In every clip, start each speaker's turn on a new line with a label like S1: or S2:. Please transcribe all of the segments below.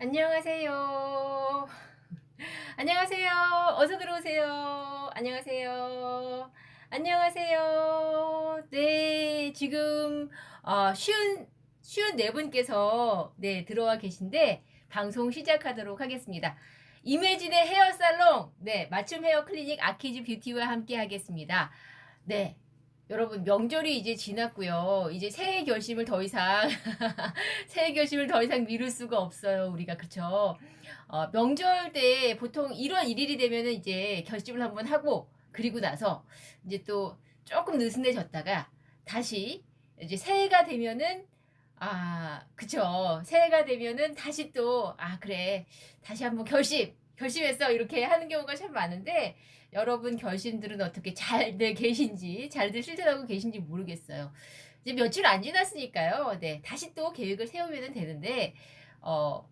S1: 안녕하세요. 안녕하세요. 어서 들어오세요. 안녕하세요. 안녕하세요. 네, 지금 쉬운 네 분께서 들어와 계신데 방송 시작하도록 하겠습니다. 이매진의 헤어 살롱, 맞춤 헤어 클리닉 아키즈 뷰티와 함께 하겠습니다. 네. 여러분, 명절이 이제 지났고요. 이제 새해 결심을 더 이상 새해 결심을 더 이상 미룰 수가 없어요. 우리가 그쵸? 명절 때 보통 1월 1일이 되면은 이제 결심을 한번 하고 그리고 나서 이제 또 조금 느슨해졌다가 다시 이제 새해가 되면은 그쵸. 새해가 되면은 다시 또 그래. 다시 한번 결심했어. 이렇게 하는 경우가 참 많은데 여러분 결심들은 어떻게 잘들 계신지, 잘들 실천하고 계신지 모르겠어요. 이제 며칠 안 지났으니까요. 네. 다시 또 계획을 세우면 되는데 어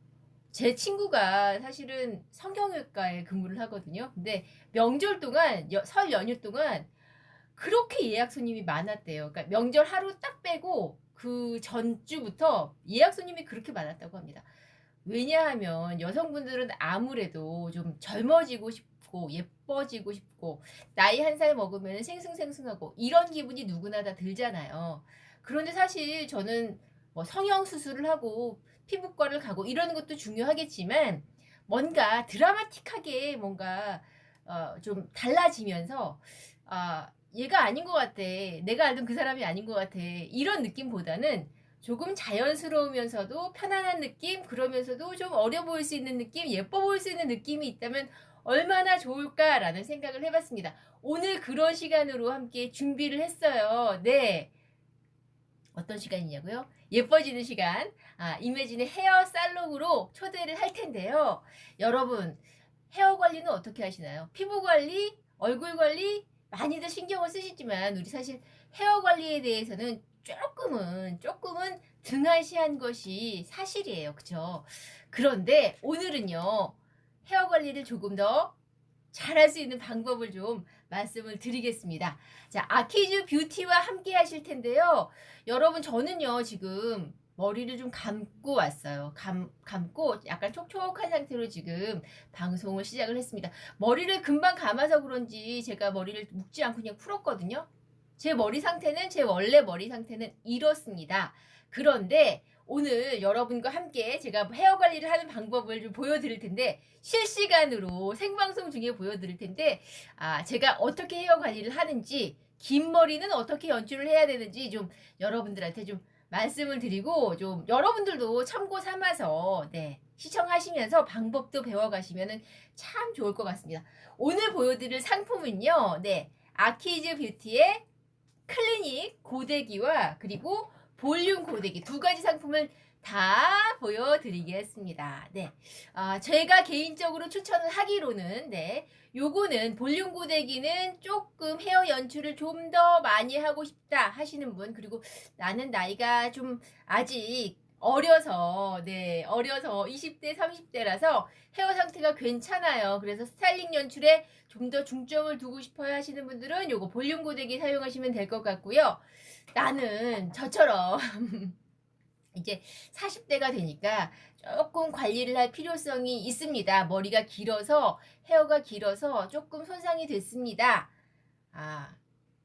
S1: 제 친구가 사실은 성형외과에 근무를 하거든요. 근데 명절 동안 설 연휴 동안 그렇게 예약 손님이 많았대요. 그러니까 명절 하루 딱 빼고 그 전주부터 예약 손님이 그렇게 많았다고 합니다. 왜냐하면 여성분들은 아무래도 좀 젊어지고 싶고 예뻐지고 싶고 나이 한 살 먹으면 생숭생숭하고 이런 기분이 누구나 다 들잖아요. 그런데 사실 저는 뭐 성형 수술을 하고 피부과를 가고 이러는 것도 중요하겠지만 뭔가 드라마틱하게 뭔가 좀 달라지면서 얘가 아닌 것 같아. 내가 알던 그 사람이 아닌 것 같아. 이런 느낌보다는 조금 자연스러우면서도 편안한 느낌, 그러면서도 좀 어려 보일 수 있는 느낌, 예뻐 보일 수 있는 느낌이 있다면 얼마나 좋을까라는 생각을 해봤습니다. 오늘 그런 시간으로 함께 준비를 했어요. 네. 어떤 시간이냐고요? 예뻐지는 시간. 이매진의 헤어 살롱으로 초대를 할 텐데요. 여러분, 헤어 관리는 어떻게 하시나요? 피부 관리, 얼굴 관리 많이들 신경을 쓰시지만 우리 사실 헤어 관리에 대해서는 조금은 등한시한 것이 사실이에요. 그쵸? 그런데 오늘은요. 헤어 관리를 조금 더 잘할 수 있는 방법을 좀 말씀을 드리겠습니다. 자, 아키즈 뷰티와 함께 하실 텐데요. 여러분, 저는요, 지금 머리를 좀 감고 왔어요. 감고 약간 촉촉한 상태로 지금 방송을 시작을 했습니다. 머리를 금방 감아서 그런지 제가 머리를 묶지 않고 그냥 풀었거든요. 제 머리 상태는, 제 원래 머리 상태는 이렇습니다. 그런데 오늘 여러분과 함께 제가 헤어 관리를 하는 방법을 좀 보여드릴 텐데 실시간으로 생방송 중에 보여드릴 텐데 제가 어떻게 헤어 관리를 하는지 긴 머리는 어떻게 연출을 해야 되는지 좀 여러분들한테 좀 말씀을 드리고 좀 여러분들도 참고 삼아서 시청하시면서 방법도 배워가시면 참 좋을 것 같습니다. 오늘 보여드릴 상품은요. 아키즈 뷰티의 클리닉 고데기와 그리고 볼륨 고데기 두 가지 상품을 다 보여드리겠습니다. 제가 개인적으로 추천을 하기로는 요거는 볼륨 고데기는 조금 헤어 연출을 좀 더 많이 하고 싶다 하시는 분 그리고 나는 나이가 좀 아직 어려서 20대 30대라서 헤어 상태가 괜찮아요. 그래서 스타일링 연출에 좀 더 중점을 두고 싶어요 하시는 분들은 요거 볼륨 고데기 사용하시면 될 것 같고요. 나는 저처럼 이제 40대가 되니까 조금 관리를 할 필요성이 있습니다. 머리가 길어서 헤어가 길어서 조금 손상이 됐습니다.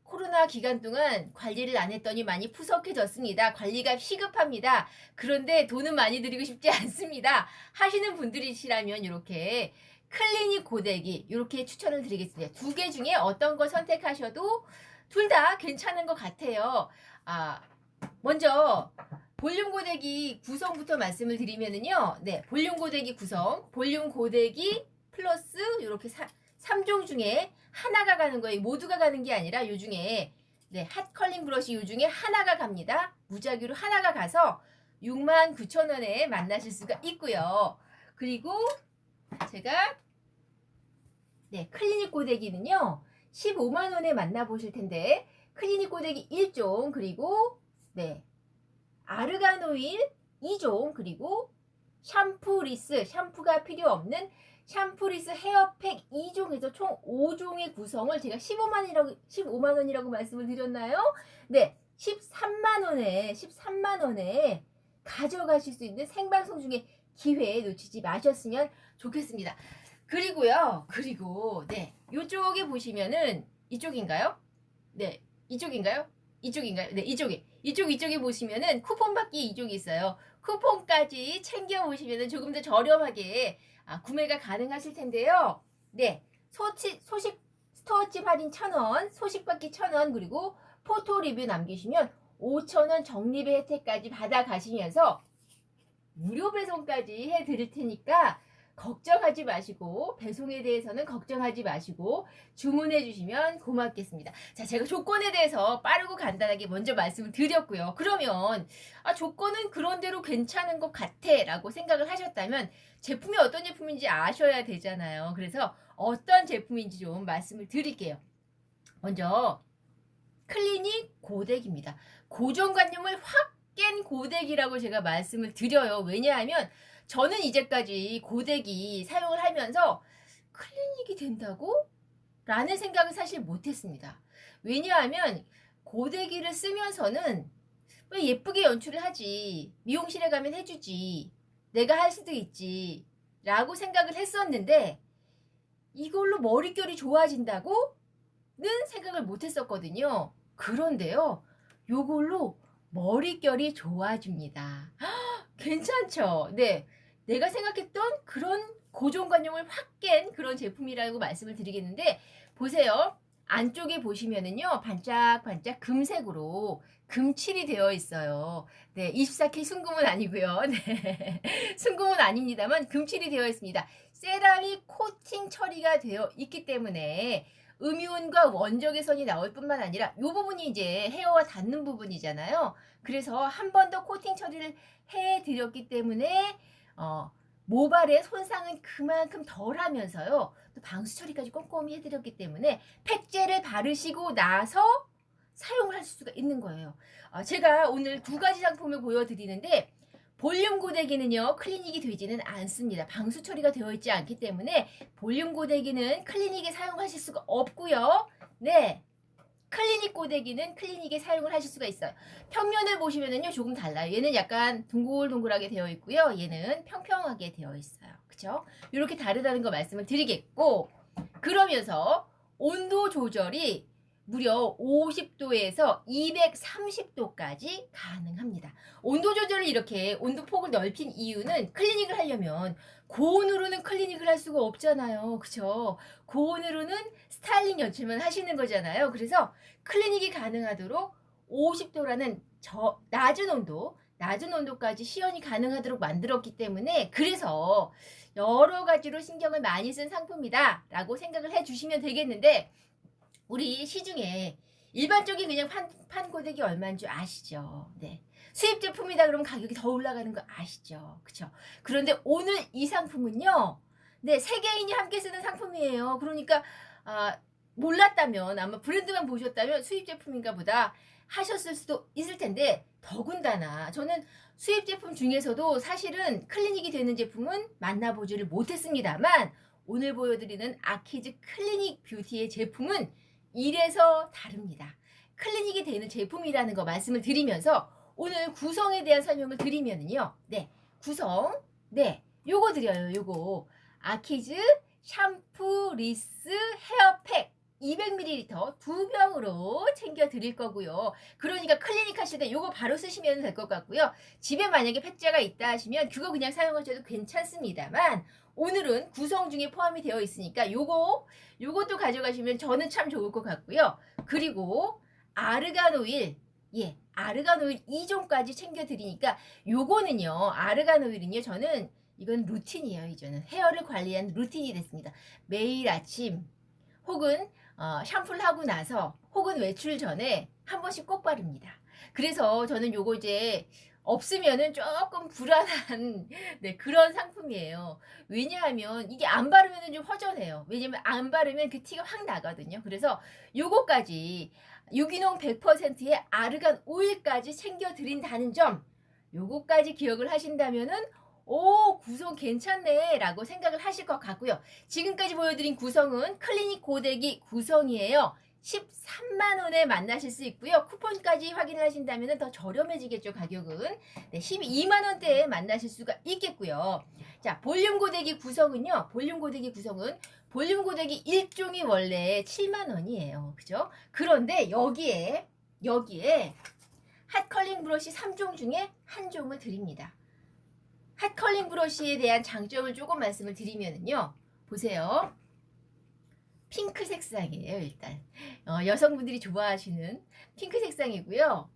S1: 코로나 기간 동안 관리를 안 했더니 많이 푸석해졌습니다. 관리가 시급합니다. 그런데 돈은 많이 들이고 싶지 않습니다. 하시는 분들이시라면 이렇게 클리닉 고데기 이렇게 추천을 드리겠습니다. 두 개 중에 어떤 거 선택하셔도 둘 다 괜찮은 것 같아요. 먼저 볼륨 고데기 구성부터 말씀을 드리면은요. 볼륨 고데기 구성, 볼륨 고데기 플러스 이렇게 3종 중에 하나가 가는 거예요. 모두가 가는 게 아니라 요 중에 핫 컬링 브러쉬 요 중에 하나가 갑니다. 무작위로 하나가 가서 69,000원에 만나실 수가 있고요. 그리고 제가 클리닉 고데기는요. 15만 원에 만나보실 텐데 클리닉 고데기 1종 그리고 아르간 오일 2종 그리고 샴푸 리스 샴푸가 필요 없는 샴푸 리스 헤어팩 2종에서 총 5종의 구성을 제가 15만 원이라고 말씀을 드렸나요? 13만 원에 가져가실 수 있는 생방송 중에 기회 놓치지 마셨으면 좋겠습니다. 그리고요. 그리고 네. 요쪽에 보시면은 이쪽인가요? 네. 이쪽인가요? 이쪽인가요? 네, 이쪽에 보시면은 쿠폰 받기 이쪽이 있어요. 쿠폰까지 챙겨 보시면은 조금 더 저렴하게 구매가 가능하실 텐데요. 네. 소식 스토어집 할인 1,000원, 소식 받기 1,000원, 그리고 포토 리뷰 남기시면 5,000원 적립의 혜택까지 받아 가시면서 무료 배송까지 해 드릴 테니까 걱정하지 마시고, 배송에 대해서는 걱정하지 마시고 주문해 주시면 고맙겠습니다. 자, 제가 조건에 대해서 빠르고 간단하게 먼저 말씀을 드렸고요. 그러면 조건은 그런대로 괜찮은 것 같아 라고 생각을 하셨다면 제품이 어떤 제품인지 아셔야 되잖아요. 그래서 어떤 제품인지 좀 말씀을 드릴게요. 먼저 클리닉 고데기입니다. 고정관념을 확 깬 고데기라고 제가 말씀을 드려요. 왜냐하면 저는 이제까지 고데기 사용을 하면서 클리닉이 된다고? 라는 생각을 사실 못했습니다. 왜냐하면 고데기를 쓰면서는 왜 예쁘게 연출을 하지, 미용실에 가면 해주지, 내가 할 수도 있지 라고 생각을 했었는데 이걸로 머릿결이 좋아진다고? 는 생각을 못했었거든요. 그런데요, 요걸로 머릿결이 좋아집니다. 괜찮죠? 네. 내가 생각했던 그런 고정관념을 확 깬 그런 제품이라고 말씀을 드리겠는데, 보세요. 안쪽에 보시면은요, 반짝반짝 금색으로 금칠이 되어 있어요. 네. 24K 순금은 아니고요. 네. 순금은 아닙니다만 금칠이 되어 있습니다. 세라믹 코팅 처리가 되어 있기 때문에 음이온과 원적외 선이 나올 뿐만 아니라 이 부분이 이제 헤어와 닿는 부분이잖아요. 그래서 한 번 더 코팅 처리를 해드렸기 때문에 모발의 손상은 그만큼 덜 하면서요. 또 방수 처리까지 꼼꼼히 해드렸기 때문에 팩젤을 바르시고 나서 사용을 할 수가 있는 거예요. 제가 오늘 두 가지 상품을 보여드리는데 볼륨 고데기는요, 클리닉이 되지는 않습니다. 방수 처리가 되어 있지 않기 때문에 볼륨 고데기는 클리닉에 사용하실 수가 없고요. 네. 클리닉 고데기는 클리닉에 사용을 하실 수가 있어요. 평면을 보시면은요, 조금 달라요. 얘는 약간 동글동글하게 되어 있고요. 얘는 평평하게 되어 있어요. 그쵸? 이렇게 다르다는 거 말씀을 드리겠고, 그러면서 온도 조절이 무려 50도에서 230도까지 가능합니다. 온도 조절을 이렇게 온도폭을 넓힌 이유는 클리닉을 하려면 고온으로는 클리닉을 할 수가 없잖아요. 그쵸? 고온으로는 스타일링 연출만 하시는 거잖아요. 그래서 클리닉이 가능하도록 50도라는 낮은 온도까지 시연이 가능하도록 만들었기 때문에, 그래서 여러 가지로 신경을 많이 쓴 상품이다 라고 생각을 해주시면 되겠는데, 우리 시중에 일반적인 그냥 판 고데기 얼마인 줄 아시죠? 네. 수입 제품이다 그러면 가격이 더 올라가는 거 아시죠? 그쵸? 그런데 오늘 이 상품은요, 네, 세계인이 함께 쓰는 상품이에요. 그러니까 몰랐다면, 아마 브랜드만 보셨다면 수입 제품인가 보다 하셨을 수도 있을 텐데, 더군다나 저는 수입 제품 중에서도 사실은 클리닉이 되는 제품은 만나보지를 못했습니다만, 오늘 보여드리는 아키즈 클리닉 뷰티의 제품은 이래서 다릅니다. 클리닉이 되는 제품이라는 거 말씀을 드리면서 오늘 구성에 대한 설명을 드리면은요. 네, 구성. 네, 요거 드려요. 요거 아키즈 샴푸 리스 헤어팩 200ml 두 병으로 챙겨 드릴 거고요. 그러니까 클리닉 하실 때 요거 바로 쓰시면 될 것 같고요. 집에 만약에 팩자가 있다 하시면 그거 그냥 사용하셔도 괜찮습니다만, 오늘은 구성 중에 포함이 되어 있으니까 요것도 가져가시면 저는 참 좋을 것 같고요. 그리고 아르간 오일, 아르간 오일 2종까지 챙겨 드리니까, 요거는요, 아르간 오일은요, 저는 이건 루틴이에요. 이제는 헤어를 관리한 루틴이 됐습니다. 매일 아침 혹은 샴푸를 하고 나서 혹은 외출 전에 한 번씩 꼭 바릅니다. 그래서 저는 요거 이제 없으면은 조금 불안한 네, 그런 상품이에요. 왜냐하면 이게 안 바르면 좀 허전해요. 왜냐면 안 바르면 그 티가 확 나거든요. 그래서 요거까지 유기농 100%의 아르간 오일까지 챙겨 드린다는 점, 요거까지 기억을 하신다면은 구성 괜찮네 라고 생각을 하실 것 같고요. 지금까지 보여드린 구성은 클리닉 고데기 구성이에요. 13만 원에 만나실 수 있고요. 쿠폰까지 확인을 하신다면 더 저렴해지겠죠, 가격은. 네, 12만 원대에 만나실 수가 있겠고요. 자, 볼륨 고데기 구성은요. 볼륨 고데기 구성은 볼륨 고데기 1종이 원래 7만 원이에요. 그죠? 그런데 여기에 핫 컬링 브러쉬 3종 중에 한 종을 드립니다. 핫 컬링 브러쉬에 대한 장점을 조금 말씀을 드리면은요. 보세요. 핑크 색상이에요, 일단. 여성분들이 좋아하시는 핑크 색상이고요.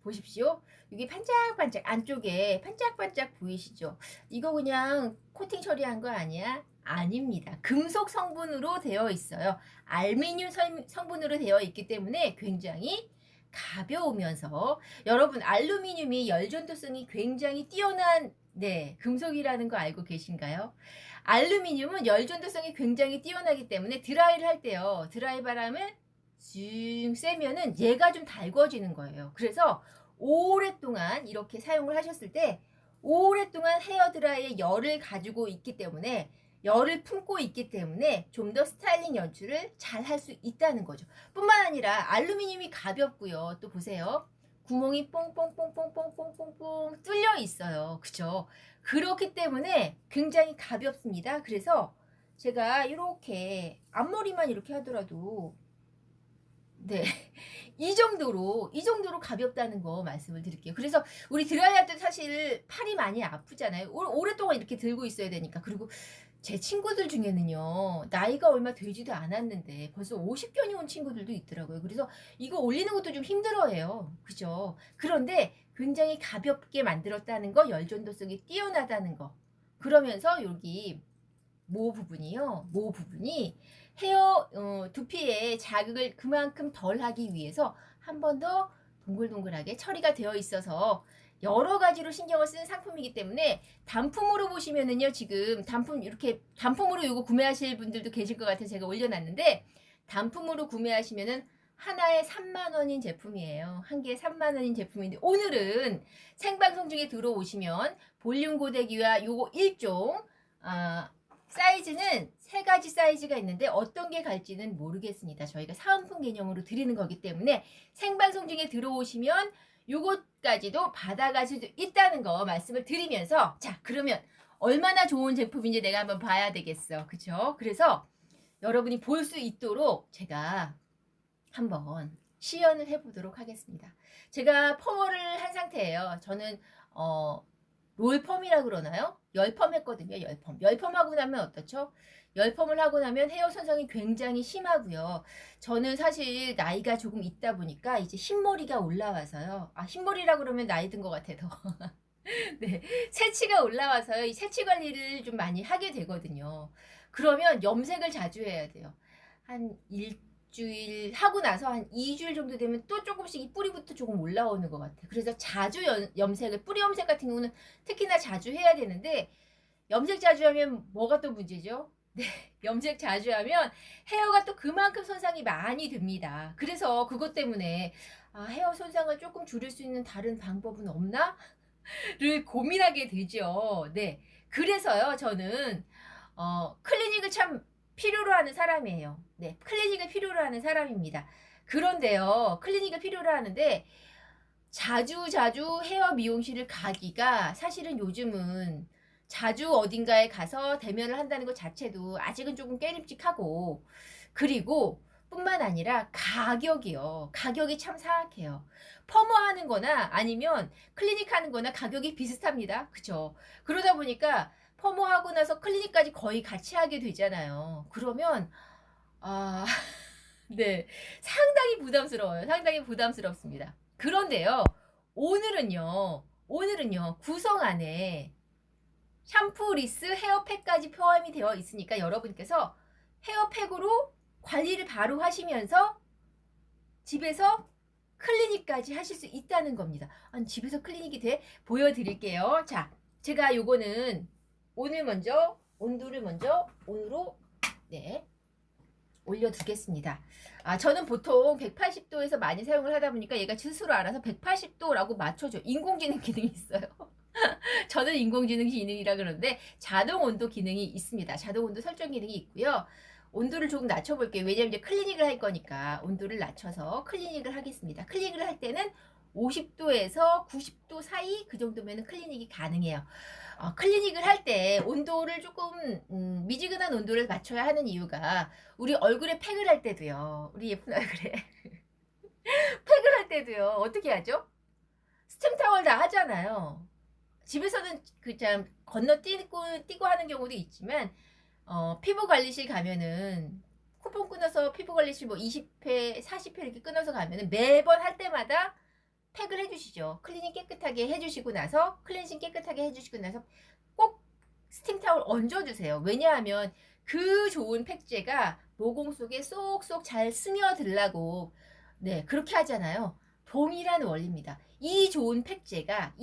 S1: 보십시오. 여기 반짝반짝 안쪽에 반짝반짝 보이시죠? 이거 그냥 코팅 처리한 거 아니야? 아닙니다. 금속 성분으로 되어 있어요. 알루미늄 성분으로 되어 있기 때문에 굉장히 가벼우면서 여러분 알루미늄이 열전도성이 굉장히 뛰어난 금속이라는 거 알고 계신가요? 알루미늄은 열전도성이 굉장히 뛰어나기 때문에 드라이를 할 때요. 드라이 바람을 쭉 쐬면은 얘가 좀 달궈지는 거예요. 그래서 오랫동안 이렇게 사용을 하셨을 때 오랫동안 헤어드라이의 열을 가지고 있기 때문에 열을 품고 있기 때문에 좀 더 스타일링 연출을 잘 할 수 있다는 거죠. 뿐만 아니라 알루미늄이 가볍고요. 또 보세요. 구멍이 뽕뽕뽕뽕뽕뽕뽕뽕 뚫려 있어요. 그죠? 그렇기 때문에 굉장히 가볍습니다. 그래서 제가 이렇게 앞머리만 이렇게 하더라도 이 정도로 가볍다는 거 말씀을 드릴게요. 그래서 우리 드라이 할 때 사실 팔이 많이 아프잖아요. 오랫동안 이렇게 들고 있어야 되니까. 그리고 제 친구들 중에는요, 나이가 얼마 되지도 않았는데 벌써 50견이 온 친구들도 있더라고요. 그래서 이거 올리는 것도 좀 힘들어해요. 그죠? 그런데 굉장히 가볍게 만들었다는 거, 열전도성이 뛰어나다는 거. 그러면서 여기 모 부분이 헤어 두피에 자극을 그만큼 덜 하기 위해서 한 번 더 동글동글하게 처리가 되어 있어서 여러 가지로 신경을 쓰는 상품이기 때문에 단품으로 보시면은요, 지금 단품으로 이거 구매하실 분들도 계실 것 같아서 제가 올려놨는데, 단품으로 구매하시면은 하나에 3만 원인 제품이에요. 한 개에 3만 원인 제품인데, 오늘은 생방송 중에 들어오시면 볼륨 고데기와 요거 1종, 사이즈는 3가지 사이즈가 있는데 어떤 게 갈지는 모르겠습니다. 저희가 사은품 개념으로 드리는 거기 때문에 생방송 중에 들어오시면 요것까지도 받아가실 수 있다는 거 말씀을 드리면서, 자, 그러면 얼마나 좋은 제품인지 내가 한번 봐야 되겠어. 그쵸? 그래서 여러분이 볼 수 있도록 제가 한번 시연을 해보도록 하겠습니다. 제가 펌을 한 상태예요. 저는 롤펌이라 그러나요? 열펌 했거든요. 열펌 하고 나면 어떻죠? 열펌을 하고 나면 헤어 손상이 굉장히 심하고요. 저는 사실 나이가 조금 있다 보니까 이제 흰머리가 올라와서요. 흰머리라 그러면 나이 든 것 같아서. 네, 새치가 올라와서요. 이 새치 관리를 좀 많이 하게 되거든요. 그러면 염색을 자주 해야 돼요. 한 일주일 하고 나서 한 2주일 정도 되면 또 조금씩 이 뿌리부터 조금 올라오는 것 같아요. 그래서 자주 염색을, 뿌리 염색 같은 경우는 특히나 자주 해야 되는데, 염색 자주 하면 뭐가 또 문제죠? 네, 염색 자주 하면 헤어가 또 그만큼 손상이 많이 됩니다. 그래서 그것 때문에 헤어 손상을 조금 줄일 수 있는 다른 방법은 없나? 를 고민하게 되죠. 네. 그래서요, 저는, 클리닉을 참 필요로 하는 사람이에요. 네. 클리닉을 필요로 하는 사람입니다. 그런데요, 클리닉을 필요로 하는데, 자주 헤어 미용실을 가기가 사실은 요즘은 자주 어딘가에 가서 대면을 한다는 것 자체도 아직은 조금 깨림칙하고, 그리고 뿐만 아니라 가격이요. 가격이 참 사악해요. 퍼머 하는 거나 아니면 클리닉 하는 거나 가격이 비슷합니다. 그쵸? 그러다 보니까 퍼머 하고 나서 클리닉까지 거의 같이 하게 되잖아요. 그러면, 네. 상당히 부담스러워요. 상당히 부담스럽습니다. 그런데요, 오늘은요, 구성 안에 샴푸, 리스, 헤어팩까지 포함이 되어 있으니까 여러분께서 헤어팩으로 관리를 바로 하시면서 집에서 클리닉까지 하실 수 있다는 겁니다. 아니, 집에서 클리닉이 돼? 보여드릴게요. 자, 제가 요거는 오늘 먼저 온도를 온으로 올려두겠습니다. 저는 보통 180도에서 많이 사용을 하다 보니까 얘가 스스로 알아서 180도라고 맞춰줘요. 인공지능 기능이 있어요. 저는 인공지능 기능이라 그러는데 자동 온도 기능이 있습니다. 자동 온도 설정 기능이 있고요. 온도를 조금 낮춰볼게요. 왜냐면 이제 클리닉을 할 거니까 온도를 낮춰서 클리닉을 하겠습니다. 클리닉을 할 때는 50도에서 90도 사이 그 정도면 클리닉이 가능해요. 클리닉을 할 때 온도를 조금 미지근한 온도를 맞춰야 하는 이유가 우리 얼굴에 팩을 할 때도요. 우리 예쁜 얼굴에 팩을 할 때도요. 어떻게 하죠? 스팀 타월 다 하잖아요. 집에서는 그 참 건너뛰고 하는 경우도 있지만 피부 관리실 가면은 쿠폰 끊어서 피부 관리실 뭐 20회, 40회 이렇게 끊어서 가면은 매번 할 때마다 팩을 해주시죠. 클리닝 깨끗하게 해주시고 나서 클렌징 깨끗하게 해주시고 나서 꼭 스팀 타월 얹어주세요. 왜냐하면 그 좋은 팩제가 모공 속에 쏙쏙 잘 스며들라고 네 그렇게 하잖아요. 동일한 원리입니다. 이 좋은 팩제가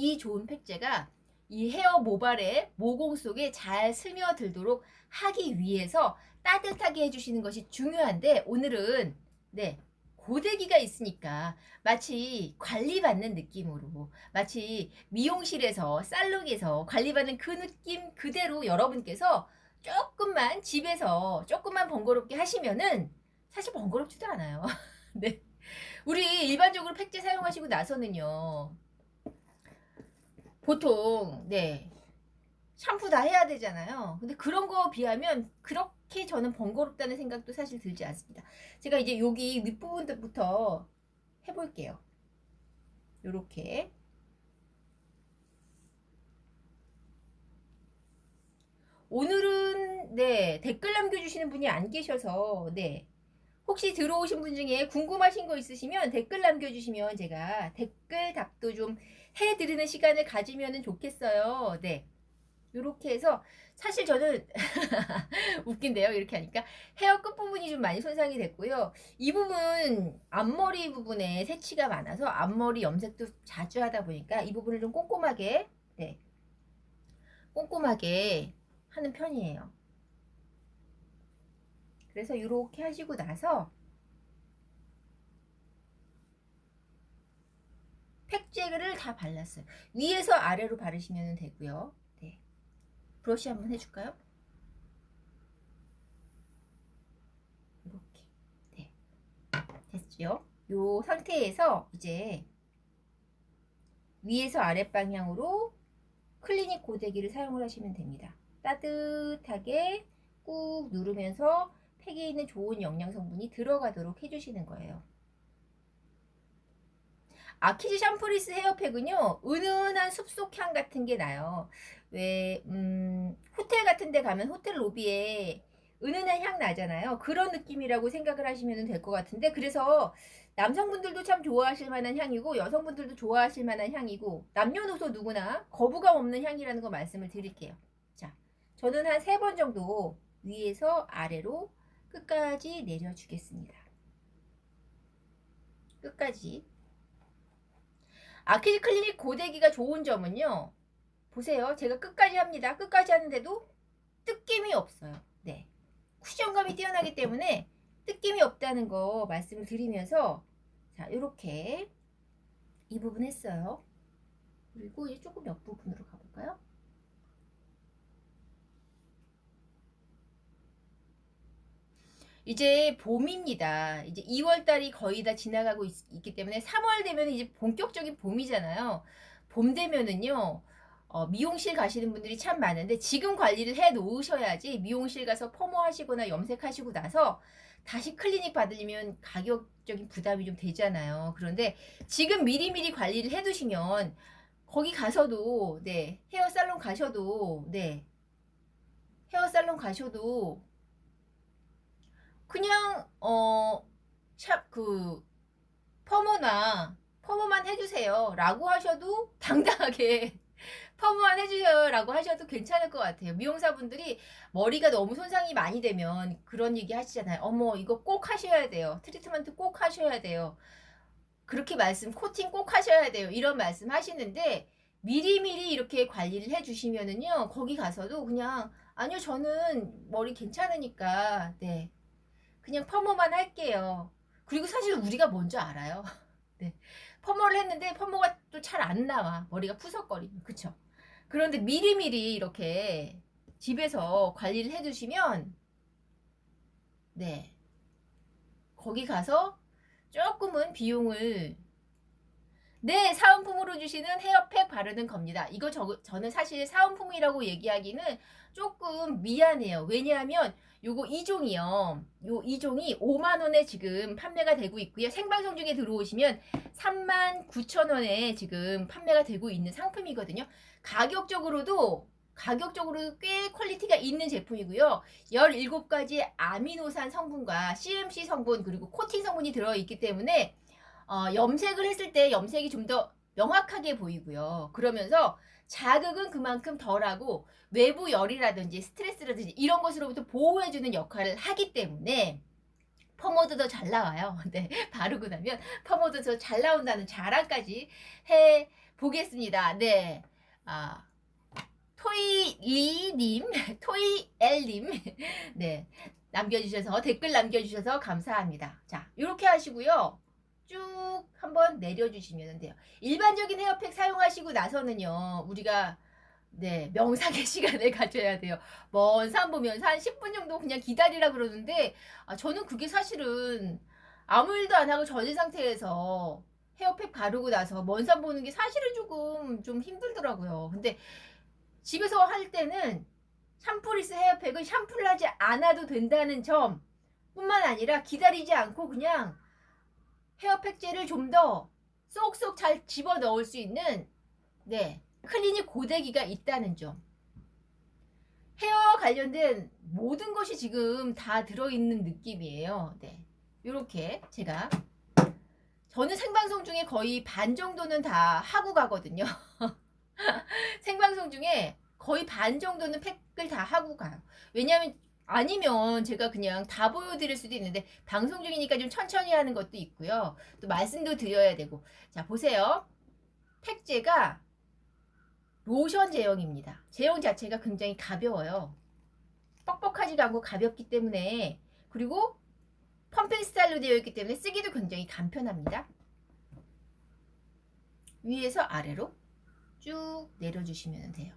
S1: 이 헤어 모발의 모공 속에 잘 스며들도록 하기 위해서 따뜻하게 해주시는 것이 중요한데 오늘은 네 고데기가 있으니까 마치 관리받는 느낌으로 마치 미용실에서 살롱에서 관리받는 그 느낌 그대로 여러분께서 조금만 집에서 조금만 번거롭게 하시면은 사실 번거롭지도 않아요. 네. 우리 일반적으로 팩제 사용하시고 나서는요. 보통 네. 샴푸 다 해야 되잖아요. 근데 그런 거 비하면 그렇게 저는 번거롭다는 생각도 사실 들지 않습니다. 제가 이제 여기 윗부분부터 해볼게요. 요렇게. 오늘은 네 댓글 남겨주시는 분이 안 계셔서 네 혹시 들어오신 분 중에 궁금하신 거 있으시면 댓글 남겨주시면 제가 댓글 답도 좀 해드리는 시간을 가지면 좋겠어요. 네. 요렇게 해서 사실 저는 웃긴데요. 이렇게 하니까 헤어 끝부분이 좀 많이 손상이 됐고요. 이 부분 앞머리 부분에 새치가 많아서 앞머리 염색도 자주 하다 보니까 이 부분을 좀 꼼꼼하게 네, 꼼꼼하게 하는 편이에요. 그래서 이렇게 하시고 나서 팩제를 다 발랐어요. 위에서 아래로 바르시면 되고요. 네. 브러쉬 한번 해줄까요? 이렇게. 네. 됐죠? 요 상태에서 이제 위에서 아랫방향으로 클리닉 고데기를 사용을 하시면 됩니다. 따뜻하게 꾹 누르면서 팩에 있는 좋은 영양 성분이 들어가도록 해주시는 거예요. 아키즈 샴푸리스 헤어팩은요 은은한 숲속향 같은 게 나요. 왜 호텔 같은 데 가면 호텔 로비에 은은한 향 나잖아요. 그런 느낌이라고 생각을 하시면 될 것 같은데 그래서 남성분들도 참 좋아하실 만한 향이고 여성분들도 좋아하실 만한 향이고 남녀노소 누구나 거부감 없는 향이라는 거 말씀을 드릴게요. 자, 저는 한 3번 정도 위에서 아래로 끝까지 내려주겠습니다. 끝까지. 아키즈 클리닉 고데기가 좋은 점은요. 보세요. 제가 끝까지 합니다. 끝까지 하는데도 뜯김이 없어요. 네. 쿠션감이 뛰어나기 때문에 뜯김이 없다는 거 말씀을 드리면서 자, 이렇게 이 부분 했어요. 그리고 이제 조금 옆부분으로 가볼까요? 이제 봄입니다. 이제 2월달이 거의 다 지나가고 있기 때문에 3월 되면 이제 본격적인 봄이잖아요. 봄 되면은요, 미용실 가시는 분들이 참 많은데 지금 관리를 해 놓으셔야지 미용실 가서 펌어 하시거나 염색하시고 나서 다시 클리닉 받으려면 가격적인 부담이 좀 되잖아요. 그런데 지금 미리미리 관리를 해 두시면 거기 가서도, 네, 헤어살론 가셔도, 네, 헤어살론 가셔도 그냥 샵 그 퍼머만 해주세요 라고 하셔도 당당하게 퍼머만 해주세요 라고 하셔도 괜찮을 것 같아요. 미용사분들이 머리가 너무 손상이 많이 되면 그런 얘기 하시잖아요. 어머 이거 꼭 하셔야 돼요. 트리트먼트 꼭 하셔야 돼요. 그렇게 코팅 꼭 하셔야 돼요. 이런 말씀 하시는데 미리미리 이렇게 관리를 해주시면은요 거기 가서도 그냥 아니요 저는 머리 괜찮으니까 네 그냥 퍼머만 할게요. 그리고 사실 우리가 먼저 알아요. 네. 퍼머를 했는데 퍼머가 또 잘 안 나와. 머리가 푸석거리면. 그쵸? 그런데 미리미리 이렇게 집에서 관리를 해주시면 네. 거기 가서 조금은 비용을 네, 사은품으로 주시는 헤어팩 바르는 겁니다. 이거 저는 사실 사은품이라고 얘기하기는 조금 미안해요. 왜냐하면 요거 2종이요. 요 2종이 5만 원에 지금 판매가 되고 있고요. 생방송 중에 들어오시면 39,000원에 지금 판매가 되고 있는 상품이거든요. 가격적으로도 꽤 퀄리티가 있는 제품이고요. 17가지 아미노산 성분과 CMC 성분 그리고 코팅 성분이 들어있기 때문에 염색을 했을 때 염색이 좀 더 명확하게 보이고요. 그러면서 자극은 그만큼 덜하고 외부 열이라든지 스트레스라든지 이런 것으로부터 보호해주는 역할을 하기 때문에 펌워드 더 잘 나와요. 네, 바르고 나면 펌워드 더 잘 나온다는 자랑까지 해 보겠습니다. 네, 토이리님, 토이엘님, 네, 댓글 남겨주셔서 감사합니다. 자, 이렇게 하시고요. 쭉 한번 내려주시면 돼요. 일반적인 헤어팩 사용하시고 나서는요, 우리가 네, 명상의 시간을 가져야 돼요. 먼 산 보면서 한 10분 정도 그냥 기다리라 그러는데, 저는 그게 사실은 아무 일도 안 하고 전신 상태에서 헤어팩 바르고 나서 먼 산 보는 게 사실은 조금 좀 힘들더라고요. 근데 집에서 할 때는 샴푸리스 헤어팩은 샴푸를 하지 않아도 된다는 점 뿐만 아니라 기다리지 않고 그냥 헤어팩젤을 좀 더 쏙쏙 잘 집어 넣을 수 있는 네, 클리닉 고데기가 있다는 점. 헤어 관련된 모든 것이 지금 다 들어있는 느낌이에요. 네, 이렇게 저는 생방송 중에 거의 반 정도는 다 하고 가거든요. 생방송 중에 거의 반 정도는 팩을 다 하고 가요. 왜냐하면 아니면 제가 그냥 다 보여드릴 수도 있는데 방송 중이니까 좀 천천히 하는 것도 있고요. 또 말씀도 드려야 되고. 자, 보세요. 팩제가 로션 제형입니다. 제형 자체가 굉장히 가벼워요. 뻑뻑하지도 않고 가볍기 때문에, 그리고 펌핑 스타일로 되어 있기 때문에 쓰기도 굉장히 간편합니다. 위에서 아래로 쭉 내려주시면 돼요.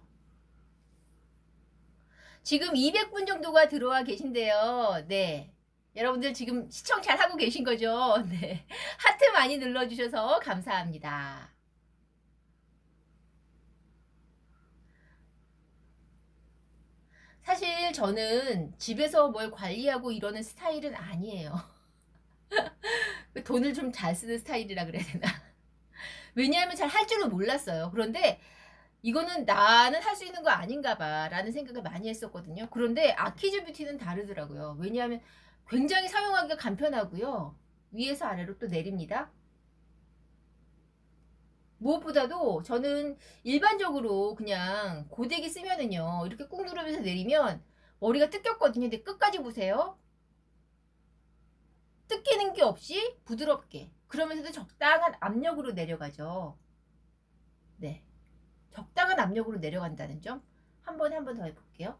S1: 지금 200분 정도가 들어와 계신데요. 네. 여러분들 지금 시청 잘 하고 계신 거죠? 네. 하트 많이 눌러주셔서 감사합니다. 사실 저는 집에서 뭘 관리하고 이러는 스타일은 아니에요. 돈을 좀 잘 쓰는 스타일이라 그래야 되나? 왜냐하면 잘 할 줄은 몰랐어요. 그런데 이거는 나는 할 수 있는 거 아닌가 봐 라는 생각을 많이 했었거든요. 그런데 아키즈 뷰티는 다르더라고요. 왜냐하면 굉장히 사용하기가 간편하고요. 위에서 아래로 또 내립니다. 무엇보다도 저는 일반적으로 그냥 고데기 쓰면은요, 이렇게 꾹 누르면서 내리면 머리가 뜯겼거든요. 근데 끝까지 보세요. 뜯기는 게 없이 부드럽게, 그러면서도 적당한 압력으로 내려가죠. 네, 적당한 압력으로 내려간다는 점 한 번에 한 번 더 해볼게요.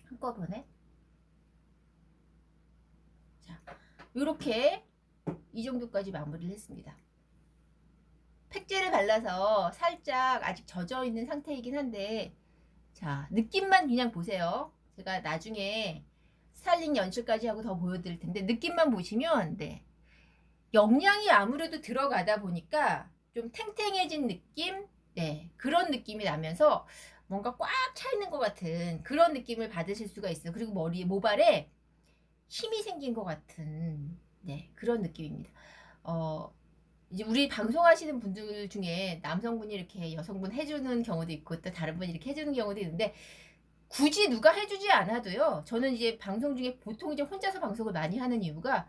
S1: 한꺼번에. 자, 요렇게 이 정도까지 마무리를 했습니다. 팩젤을 발라서 살짝 아직 젖어 있는 상태이긴 한데, 자, 느낌만 그냥 보세요. 제가 나중에 스타일링 연출까지 하고 더 보여드릴 텐데, 느낌만 보시면 네, 영양이 아무래도 들어가다 보니까 좀 탱탱해진 느낌, 네, 그런 느낌이 나면서 뭔가 꽉 차 있는 것 같은 그런 느낌을 받으실 수가 있어요. 그리고 머리에, 모발에 힘이 생긴 것 같은 네, 그런 느낌입니다. 이제 우리 방송하시는 분들 중에 남성분이 이렇게 여성분 해주는 경우도 있고 또 다른 분이 이렇게 해주는 경우도 있는데, 굳이 누가 해주지 않아도요. 저는 이제 방송 중에 보통 이제 혼자서 방송을 많이 하는 이유가,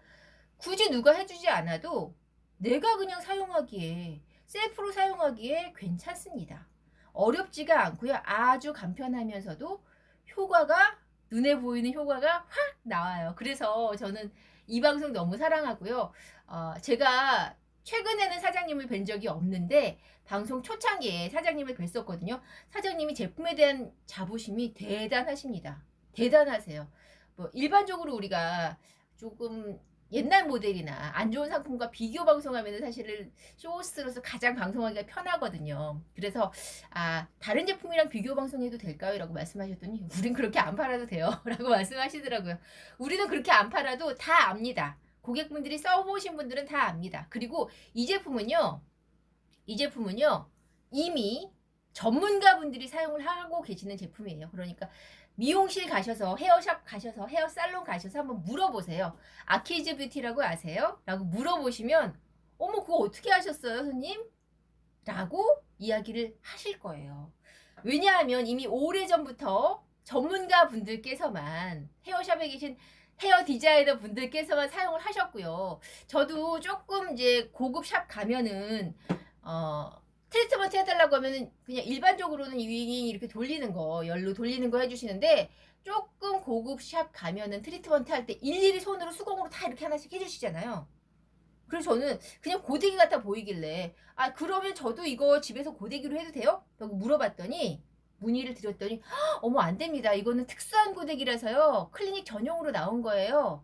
S1: 굳이 누가 해주지 않아도 내가 그냥 사용하기에, 셀프로 사용하기에 괜찮습니다. 어렵지가 않고요. 아주 간편하면서도 효과가, 눈에 보이는 효과가 확 나와요. 그래서 저는 이 방송 너무 사랑하고요. 제가 최근에는 사장님을 뵌 적이 없는데 방송 초창기에 사장님을 뵀었거든요. 사장님이 제품에 대한 자부심이 대단하십니다. 대단하세요. 뭐 일반적으로 우리가 조금 옛날 모델이나 안 좋은 상품과 비교 방송하면 사실은 쇼호스트로서 가장 방송하기가 편하거든요. 그래서 다른 제품이랑 비교 방송해도 될까요? 라고 말씀하셨더니 우린 그렇게 안 팔아도 돼요. 라고 말씀하시더라고요. 우리는 그렇게 안 팔아도 다 압니다. 고객분들이 써보신 분들은 다 압니다. 그리고 이 제품은요 이미 전문가분들이 사용을 하고 계시는 제품이에요. 그러니까 미용실 가셔서 헤어샵 가셔서 헤어살론 가셔서 한번 물어보세요. 아키즈 뷰티라고 아세요? 라고 물어보시면 어머 그거 어떻게 하셨어요 손님? 라고 이야기를 하실 거예요. 왜냐하면 이미 오래전부터 전문가 분들께서만 헤어샵에 계신 헤어 디자이너 분들께서만 사용을 하셨고요. 저도 조금 이제 고급 샵 가면은 트리트먼트 해달라고 하면은 그냥 일반적으로는 윙 이렇게 돌리는 거, 열로 돌리는 거 해주시는데 조금 고급 샵 가면은 트리트먼트 할 때 일일이 손으로 수공으로 다 이렇게 하나씩 해주시잖아요. 그래서 저는 그냥 고데기 같아 보이길래 그러면 저도 이거 집에서 고데기로 해도 돼요? 라고 물어봤더니 문의를 드렸더니 어머 안 됩니다. 이거는 특수한 고데기라서요. 클리닉 전용으로 나온 거예요.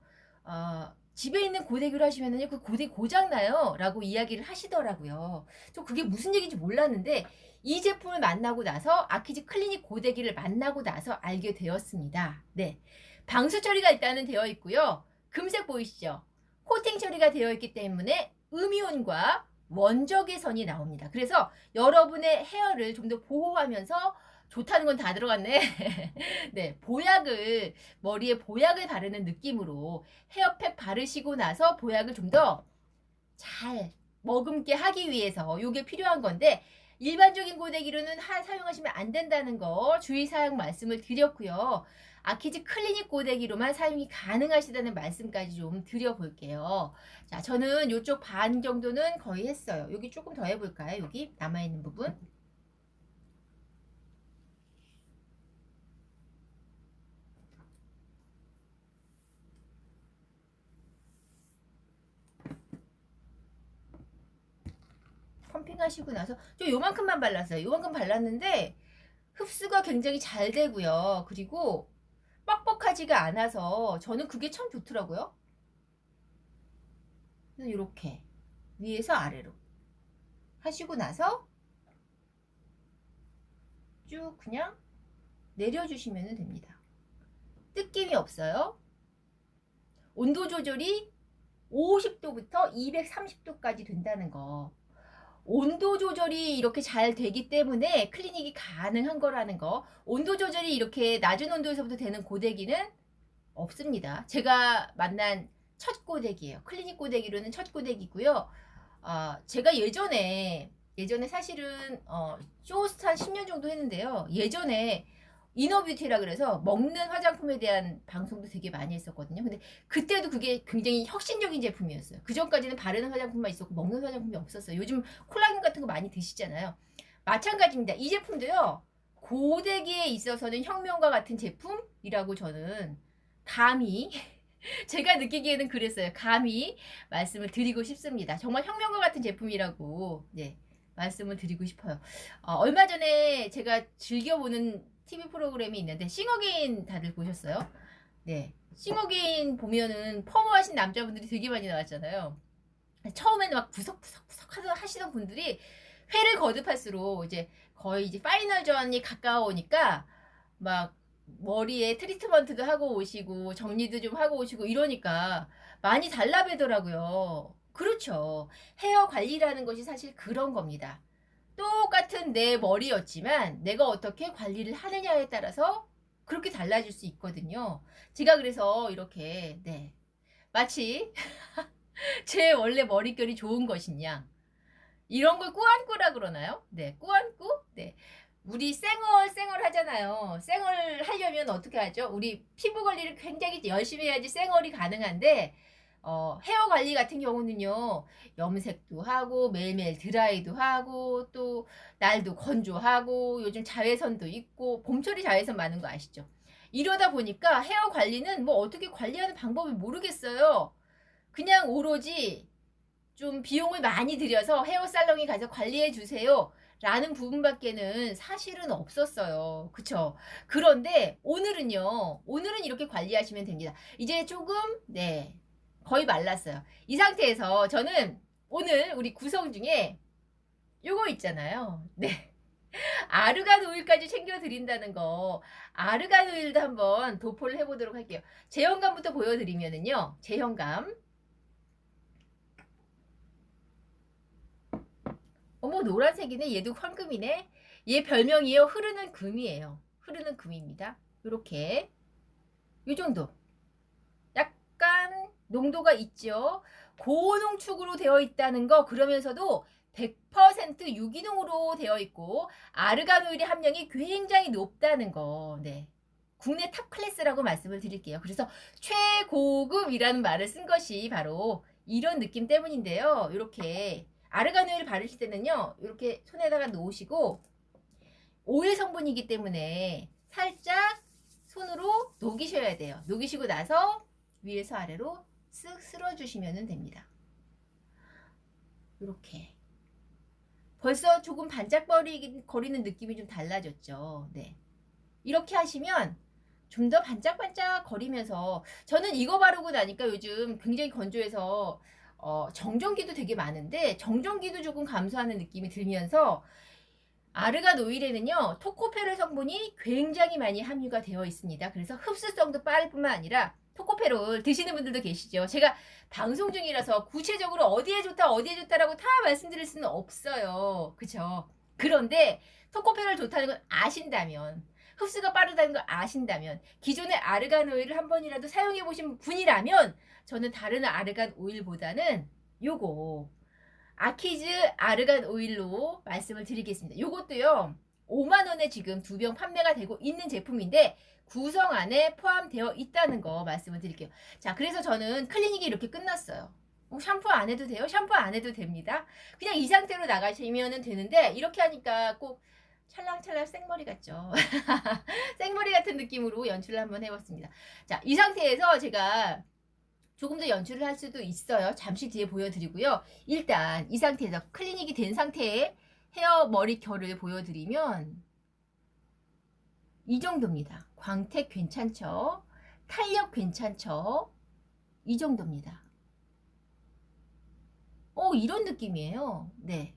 S1: 집에 있는 고데기로 하시면은요 그 고데기 고장나요 라고 이야기를 하시더라고요. 저 그게 무슨 얘기인지 몰랐는데 이 제품을 만나고 나서 아키즈 클리닉 고데기를 만나고 나서 알게 되었습니다. 네, 방수 처리가 일단은 되어 있고요. 금색 보이시죠? 코팅 처리가 되어 있기 때문에 음이온과 원적외선이 나옵니다. 그래서 여러분의 헤어를 좀 더 보호하면서 좋다는 건 다 들어갔네. 네, 보약을 머리에 보약을 바르는 느낌으로 헤어팩 바르시고 나서 보약을 좀 더 잘 머금게 하기 위해서 이게 필요한 건데 일반적인 고데기로는 사용하시면 안 된다는 거 주의사항 말씀을 드렸고요. 아키즈 클리닉 고데기로만 사용이 가능하시다는 말씀까지 좀 드려볼게요. 자, 저는 이쪽 반 정도는 거의 했어요. 여기 조금 더 해볼까요? 여기 남아있는 부분. 펌핑 하시고 나서 저 요만큼만 발랐어요. 요만큼 발랐는데 흡수가 굉장히 잘 되고요. 그리고 뻑뻑하지가 않아서 저는 그게 참 좋더라고요. 이렇게 위에서 아래로 하시고 나서 쭉 그냥 내려주시면 됩니다. 뜯김이 없어요. 온도 조절이 50도부터 230도까지 된다는 거. 온도 조절이 이렇게 잘 되기 때문에 클리닉이 가능한 거라는 거. 온도 조절이 이렇게 낮은 온도에서부터 되는 고데기는 없습니다. 제가 만난 첫 고데기예요. 클리닉 고데기로는 첫 고데기고요. 제가 예전에 사실은 쇼호스트 한 10년 정도 했는데요. 예전에 이너뷰티라 그래서 먹는 화장품에 대한 방송도 되게 많이 했었거든요. 근데 그때도 그게 굉장히 혁신적인 제품이었어요. 그 전까지는 바르는 화장품만 있었고 먹는 화장품이 없었어요. 요즘 콜라겐 같은 거 많이 드시잖아요. 마찬가지입니다. 이 제품도요. 고데기에 있어서는 혁명과 같은 제품이라고 저는 감히 제가 느끼기에는 그랬어요. 감히 말씀을 드리고 싶습니다. 정말 혁명과 같은 제품이라고 말씀을 드리고 싶어요. 얼마 전에 제가 즐겨보는 TV 프로그램이 있는데 싱어게인 다들 보셨어요? 네. 싱어게인 보면은 퍼머하신 남자분들이 되게 많이 나왔잖아요. 처음에는 막 구석구석 하시던 분들이 회를 거듭할수록 이제 거의 이제 파이널전이 가까우니까 막 머리에 트리트먼트도 하고 오시고 정리도 좀 하고 오시고 이러니까 많이 달라배더라고요. 그렇죠. 헤어 관리라는 것이 사실 그런 겁니다. 똑같은 내 머리였지만 내가 어떻게 관리를 하느냐에 따라서 그렇게 달라질 수 있거든요. 제가 그래서 이렇게 마치 제 원래 머릿결이 좋은 것이냐 이런 걸 꾸안꾸라 그러나요? 네, 꾸안꾸? 네. 우리 쌩얼 하잖아요. 쌩얼 하려면 어떻게 하죠? 우리 피부 관리를 굉장히 열심히 해야지 쌩얼이 가능한데 헤어 관리 같은 경우는요. 염색도 하고 매일매일 드라이도 하고 또 날도 건조하고 요즘 자외선도 있고 봄철이 자외선 많은 거 아시죠? 이러다 보니까 헤어 관리는 뭐 어떻게 관리하는 방법을 모르겠어요. 그냥 오로지 좀 비용을 많이 들여서 헤어살롱에 가서 관리해 주세요. 라는 부분밖에는 사실은 없었어요. 그쵸? 그런데 오늘은 이렇게 관리하시면 됩니다. 이제 조금, 거의 말랐어요. 이 상태에서 저는 오늘 우리 구성 중에 요거 있잖아요. 네. 아르간 오일까지 챙겨드린다는 거. 아르간 오일도 한번 도포를 해보도록 할게요. 제형감부터 보여드리면은요. 제형감. 어머, 노란색이네. 얘도 황금이네. 얘 별명이에요. 흐르는 금이에요. 흐르는 금입니다. 요렇게. 요 정도. 약간 농도가 있죠. 고농축으로 되어 있다는 거. 그러면서도 100% 유기농으로 되어 있고 아르간 오일의 함량이 굉장히 높다는 거. 네. 국내 탑 클래스라고 말씀을 드릴게요. 그래서 최고급이라는 말을 쓴 것이 바로 이런 느낌 때문인데요. 이렇게 아르간 오일 바르실 때는요. 이렇게 손에다가 놓으시고 오일 성분이기 때문에 살짝 손으로 녹이셔야 돼요. 녹이시고 나서 위에서 아래로 쓱 쓸어주시면 됩니다. 이렇게. 벌써 조금 반짝거리는 느낌이 좀 달라졌죠. 네. 이렇게 하시면 좀 더 반짝반짝 거리면서 저는 이거 바르고 나니까 요즘 굉장히 건조해서 정전기도 되게 많은데 정전기도 조금 감소하는 느낌이 들면서 아르간 오일에는요 토코페롤 성분이 굉장히 많이 함유가 되어 있습니다. 그래서 흡수성도 빠를 뿐만 아니라 토코페롤 드시는 분들도 계시죠. 제가 방송 중이라서 구체적으로 어디에 좋다 어디에 좋다라고 다 말씀드릴 수는 없어요. 그쵸? 그런데 토코페롤 좋다는 걸 아신다면 흡수가 빠르다는 걸 아신다면 기존의 아르간 오일을 한 번이라도 사용해 보신 분이라면 저는 다른 아르간 오일보다는 요거 아키즈 아르간 오일로 말씀을 드리겠습니다. 요것도요 5만원에 지금 2병 판매가 되고 있는 제품인데 구성 안에 포함되어 있다는 거 말씀을 드릴게요. 자, 그래서 저는 클리닉이 이렇게 끝났어요. 샴푸 안 해도 돼요? 샴푸 안 해도 됩니다. 그냥 이 상태로 나가시면 되는데 이렇게 하니까 꼭 찰랑찰랑 생머리 같죠. 생머리 같은 느낌으로 연출을 한번 해봤습니다. 자, 이 상태에서 제가 조금 더 연출을 할 수도 있어요. 잠시 뒤에 보여드리고요. 일단 이 상태에서 클리닉이 된 상태의 헤어 머리 결을 보여드리면 이 정도입니다. 광택 괜찮죠? 탄력 괜찮죠? 이 정도입니다. 이런 느낌이에요. 네.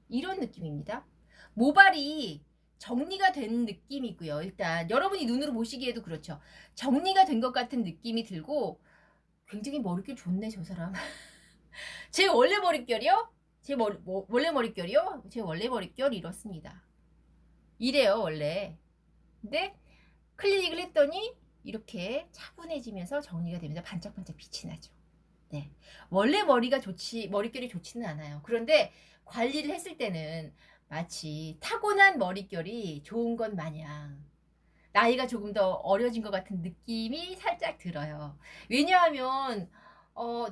S1: 이런 느낌입니다. 모발이 정리가 된 느낌이고요. 일단 여러분이 눈으로 보시기에도 그렇죠. 정리가 된 것 같은 느낌이 들고 굉장히 머릿결 좋네 저 사람. 제 원래 머릿결이요? 원래 머릿결이요? 제 원래 머릿결 이렇습니다. 이래요 원래. 근데 클리닉을 했더니 이렇게 차분해지면서 정리가 되면서 반짝반짝 빛이 나죠. 네. 원래 머릿결이 좋지는 않아요. 그런데 관리를 했을 때는 마치 타고난 머릿결이 좋은 것 마냥 나이가 조금 더 어려진 것 같은 느낌이 살짝 들어요. 왜냐하면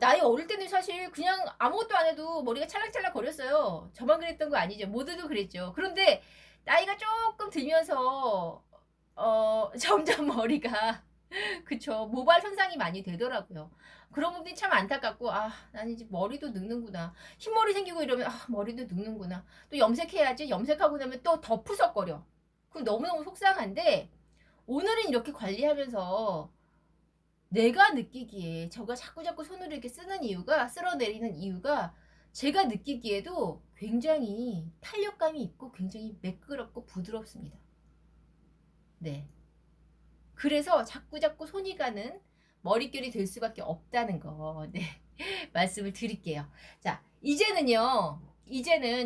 S1: 나이 어릴 때는 사실 그냥 아무것도 안 해도 머리가 찰랑찰랑 거렸어요. 저만 그랬던 거 아니죠. 모두도 그랬죠. 그런데 나이가 조금 들면서 점점 머리가 그쵸. 모발 손상이 많이 되더라고요. 그런 부분이 참 안타깝고 나는 이제 머리도 늙는구나. 흰머리 생기고 이러면 머리도 늙는구나. 또 염색해야지. 염색하고 나면 또 더 푸석거려. 그 너무너무 속상한데 오늘은 이렇게 관리하면서 내가 느끼기에 저가 자꾸자꾸 손으로 이렇게 쓸어내리는 이유가 제가 느끼기에도 굉장히 탄력감이 있고 굉장히 매끄럽고 부드럽습니다. 네. 그래서 자꾸자꾸 손이 가는 머릿결이 될 수밖에 없다는 거, 네. 말씀을 드릴게요. 자, 이제는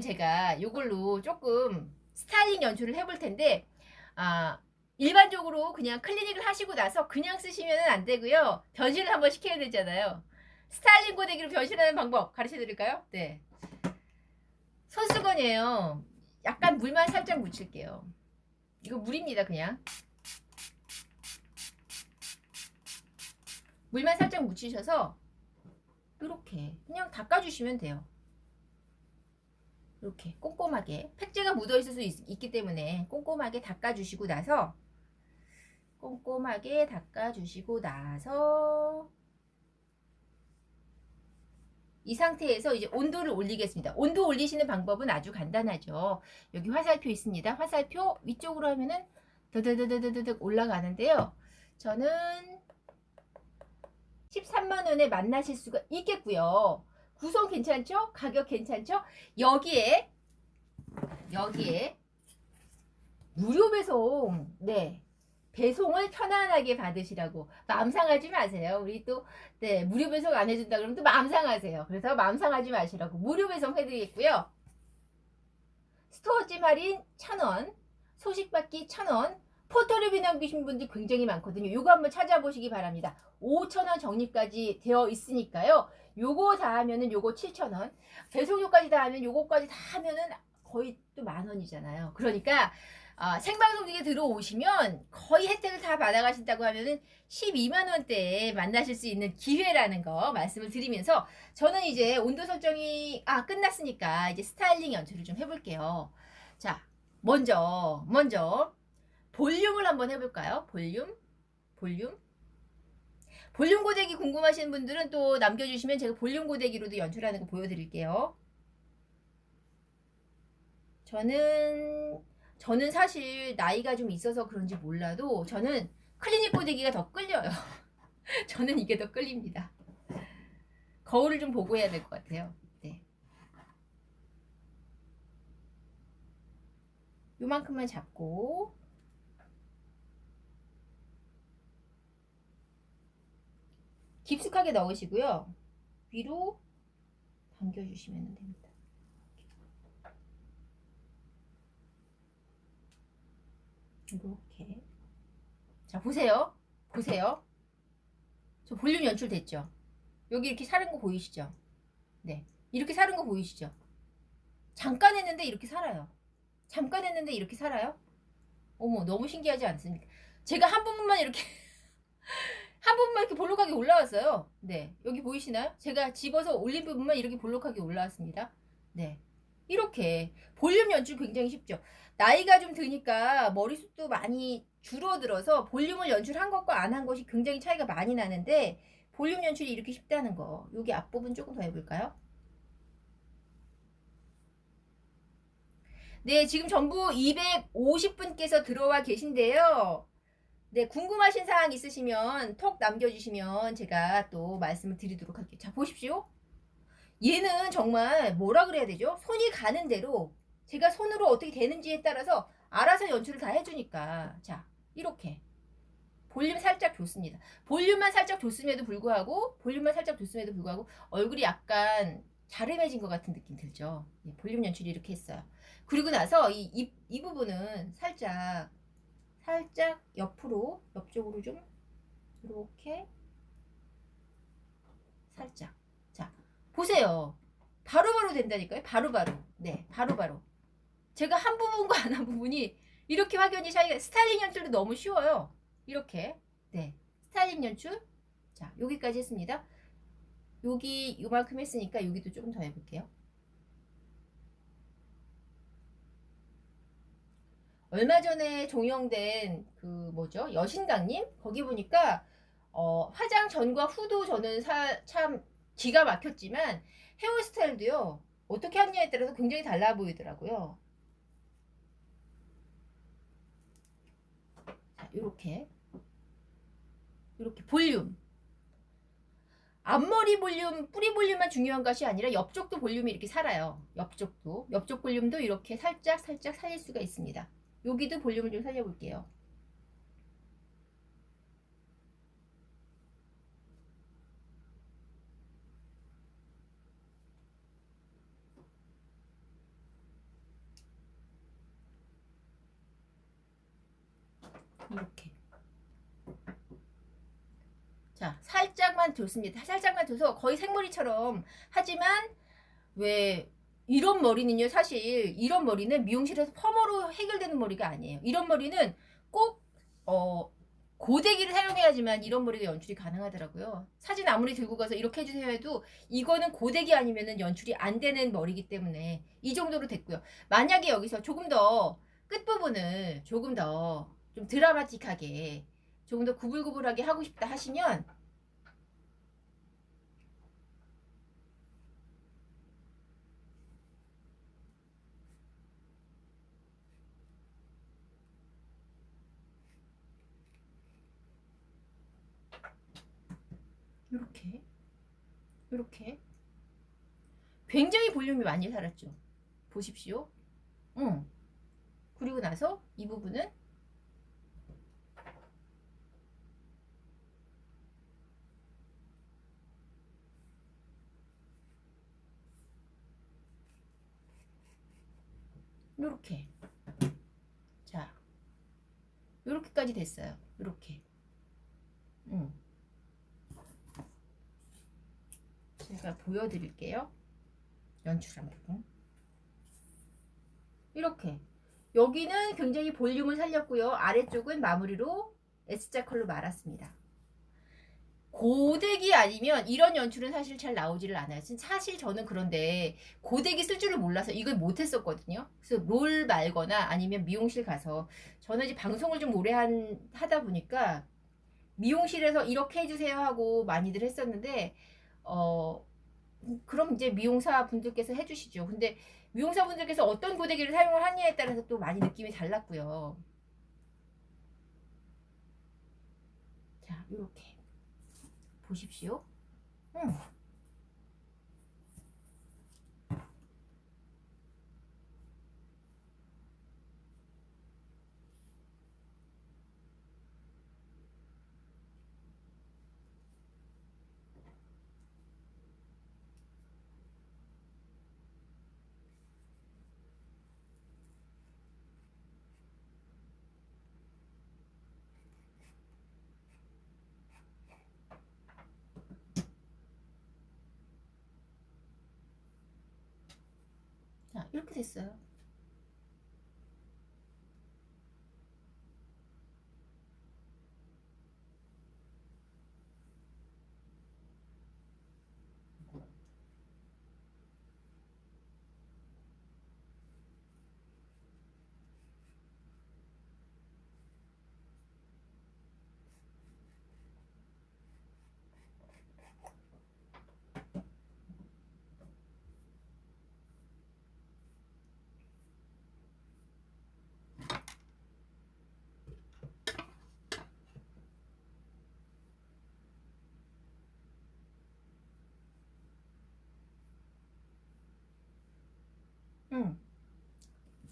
S1: 제가 이걸로 조금 스타일링 연출을 해볼 텐데, 일반적으로 그냥 클리닉을 하시고 나서 그냥 쓰시면 안 되고요. 변신을 한번 시켜야 되잖아요. 스타일링 고데기로 변신하는 방법 가르쳐 드릴까요? 네. 손수건이에요. 약간 물만 살짝 묻힐게요. 이거 물입니다, 그냥. 물만 살짝 묻히셔서 이렇게 그냥 닦아주시면 돼요. 이렇게 꼼꼼하게 팩제가 묻어있을 수 있기 때문에 꼼꼼하게 닦아주시고 나서 이 상태에서 이제 온도를 올리겠습니다. 온도 올리시는 방법은 아주 간단하죠. 여기 화살표 있습니다. 화살표 위쪽으로 하면은 더더더더더더 올라가는데요. 저는 13만 원에 만나실 수가 있겠고요. 구성 괜찮죠? 가격 괜찮죠? 여기에 무료 배송, 네, 배송을 편안하게 받으시라고 마음 상하지 마세요. 우리 또 네, 무료 배송 안 해준다 그러면 또 마음 상하세요. 그래서 마음 상하지 마시라고 무료 배송 해드리겠고요. 스토어찜 할인 1,000원, 소식받기 1,000원, 포토리뷰 남기신 분들 굉장히 많거든요. 요거 한번 찾아보시기 바랍니다. 5,000원 적립까지 되어 있으니까요. 요거 다 하면은 요거 7,000원, 배송료까지 다 하면 요거까지 다 하면은 거의 또 10,000원이잖아요. 그러니까 생방송 중에 들어오시면 거의 혜택을 다 받아가신다고 하면은 12만 원대에 만나실 수 있는 기회라는 거 말씀을 드리면서 저는 이제 온도 설정이 끝났으니까 이제 스타일링 연출을 좀 해볼게요. 자, 먼저 볼륨을 한번 해볼까요? 볼륨 고데기 궁금하신 분들은 또 남겨주시면 제가 볼륨 고데기로도 연출하는 거 보여드릴게요. 저는 사실 나이가 좀 있어서 그런지 몰라도 저는 클리닉 고데기가 더 끌려요. 저는 이게 더 끌립니다. 거울을 좀 보고 해야 될 것 같아요. 네. 요만큼만 잡고 깊숙하게 넣으시고요. 위로 당겨주시면 됩니다. 이렇게. 자, 보세요. 저 볼륨 연출됐죠? 여기 이렇게 사는 거 보이시죠? 네. 이렇게 사는 거 보이시죠? 잠깐 했는데 이렇게 살아요. 어머, 너무 신기하지 않습니까? 제가 한 부분만 이렇게 한 부분만 이렇게 볼록하게 올라왔어요. 네. 여기 보이시나요? 제가 집어서 올린 부분만 이렇게 볼록하게 올라왔습니다. 네. 이렇게 볼륨 연출 굉장히 쉽죠. 나이가 좀 드니까 머리숱도 많이 줄어들어서 볼륨을 연출한 것과 안 한 것이 굉장히 차이가 많이 나는데 볼륨 연출이 이렇게 쉽다는 거. 여기 앞부분 조금 더 해볼까요? 네, 지금 전부 250분께서 들어와 계신데요. 네, 궁금하신 사항 있으시면 톡 남겨주시면 제가 또 말씀을 드리도록 할게요. 자, 보십시오. 얘는 정말 뭐라 그래야 되죠? 손이 가는 대로 제가 손으로 어떻게 되는지에 따라서 알아서 연출을 다 해주니까. 자, 이렇게. 볼륨 살짝 줬습니다. 볼륨만 살짝 줬음에도 불구하고 얼굴이 약간 자름해진 것 같은 느낌 들죠? 네, 볼륨 연출이 이렇게 했어요. 그리고 나서 이 부분은 살짝 옆쪽으로 좀 이렇게 살짝. 자, 보세요. 바로바로 된다니까요. 바로바로. 네, 바로바로. 제가 한 부분과 안 한 부분이 이렇게 확연히 차이가, 스타일링 연출도 너무 쉬워요. 이렇게. 네. 스타일링 연출. 자, 여기까지 했습니다. 여기 이만큼 했으니까 여기도 조금 더 해볼게요. 얼마 전에 종영된 그 뭐죠? 여신강님? 거기 보니까 화장 전과 후도 저는 참 기가 막혔지만 헤어스타일도요. 어떻게 하느냐에 따라서 굉장히 달라 보이더라고요. 자, 이렇게 볼륨. 앞머리 볼륨, 뿌리 볼륨만 중요한 것이 아니라 옆쪽도 볼륨이 이렇게 살아요. 옆쪽 볼륨도 이렇게 살짝 살릴 수가 있습니다. 여기도 볼륨을 좀 살려볼게요. 이렇게. 자, 살짝만 줬습니다. 살짝만 줘서 거의 생머리처럼. 하지만 왜 이런 머리는요, 사실 이런 머리는 미용실에서 펌으로 해결되는 머리가 아니에요. 이런 머리는 꼭 고데기를 사용해야지만 이런 머리가 연출이 가능하더라고요. 사진 아무리 들고 가서 이렇게 해주세요 해도 이거는 고데기 아니면은 연출이 안 되는 머리이기 때문에 이 정도로 됐고요. 만약에 여기서 조금 더 끝부분을 조금 더 좀 드라마틱하게 조금 더 구불구불하게 하고 싶다 하시면 이렇게 이렇게 굉장히 볼륨이 많이 살았죠. 보십시오. 그리고 나서 이 부분은 이렇게, 자 이렇게까지 됐어요. 이렇게. 제가 보여드릴게요. 연출한 부분. 이렇게 여기는 굉장히 볼륨을 살렸고요. 아래쪽은 마무리로 S자 컬러 말았습니다. 고데기 아니면 이런 연출은 사실 잘 나오지를 않아요. 사실 저는 그런데 고데기 쓸 줄을 몰라서 이걸 못했었거든요. 그래서 롤 말거나 아니면 미용실 가서, 저는 이제 방송을 좀 오래 하다 보니까 미용실에서 이렇게 해주세요 하고 많이들 했었는데, 그럼 이제 미용사 분들께서 해주시죠. 근데 미용사 분들께서 어떤 고데기를 사용을 하느냐에 따라서 또 많이 느낌이 달랐고요. 자, 이렇게 보십시오. 자, 이렇게 됐어요.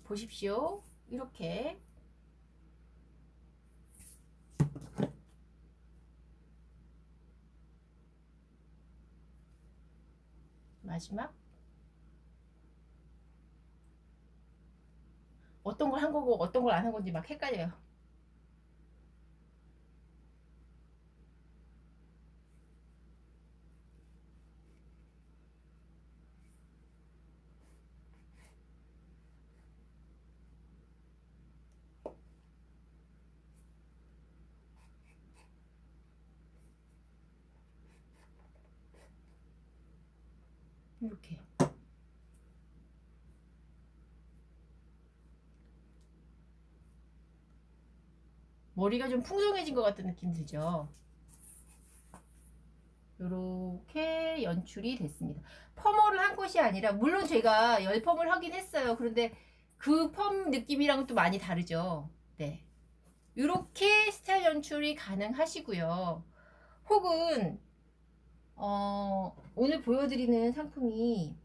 S1: 보십시오. 이렇게. 마지막. 어떤 걸 한 거고 어떤 걸 안 한 건지 막 헷갈려요. 이렇게. 머리가 좀 풍성해진 것 같은 느낌 들죠? 이렇게 연출이 됐습니다. 펌을 한 것이 아니라, 물론 제가 열펌을 하긴 했어요. 그런데 그 펌 느낌이랑은 또 많이 다르죠. 네. 이렇게 스타일 연출이 가능하시고요. 혹은 오늘 보여드리는 상품이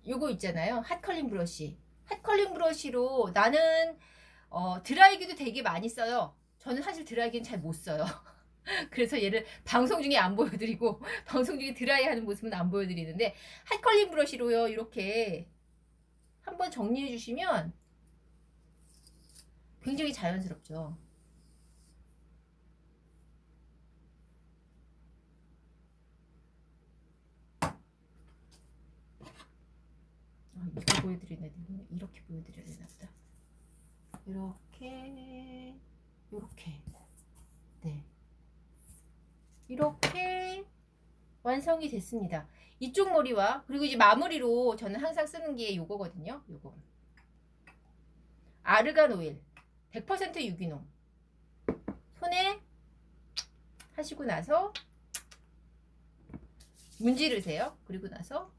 S1: 요거 있잖아요. 핫컬링 브러쉬. 핫컬링 브러쉬로 나는 드라이기도 되게 많이 써요. 저는 사실 드라이기는 잘 못 써요. 그래서 얘를 방송 중에 안 보여드리고 방송 중에 드라이 하는 모습은 안 보여드리는데, 핫컬링 브러쉬로요 이렇게 한번 정리해 주시면 굉장히 자연스럽죠. 이거 보여드리네. 이렇게 보여드려야 되나 보다. 이렇게 이렇게. 네, 이렇게 완성이 됐습니다. 이쪽 머리와, 그리고 이제 마무리로 저는 항상 쓰는 게 요거거든요. 요거 아르간 오일 100% 유기농. 손에 하시고 나서 문지르세요. 그리고 나서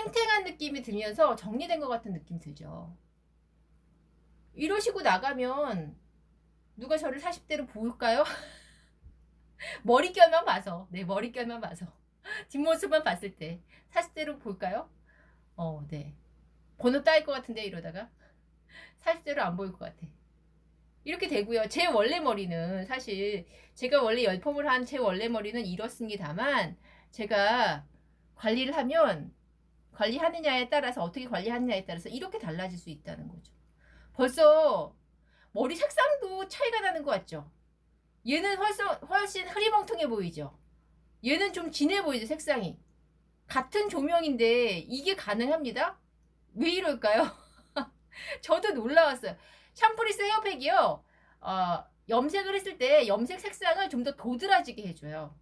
S1: 탱탱한 느낌이 들면서 정리된 것 같은 느낌 들죠. 이러시고 나가면 누가 저를 40대로 볼까요? 머릿결만 봐서. 네, 머릿결만 봐서. 뒷모습만 봤을 때 40대로 볼까요? 네. 번호 따일 것 같은데 이러다가 40대로 안 보일 것 같아. 이렇게 되고요. 제 원래 머리는 사실 제가 원래 열펌을 한 제 원래 머리는 이렇습니다만 제가 관리를 하면 관리하느냐에 따라서 어떻게 관리하느냐에 따라서 이렇게 달라질 수 있다는 거죠. 벌써 머리 색상도 차이가 나는 것 같죠? 얘는 훨씬 흐리멍텅해 보이죠? 얘는 좀 진해 보이죠, 색상이. 같은 조명인데 이게 가능합니다? 왜 이럴까요? 저도 놀라웠어요. 샴푸리스 헤어팩이요. 염색을 했을 때 염색 색상을 좀 더 도드라지게 해줘요.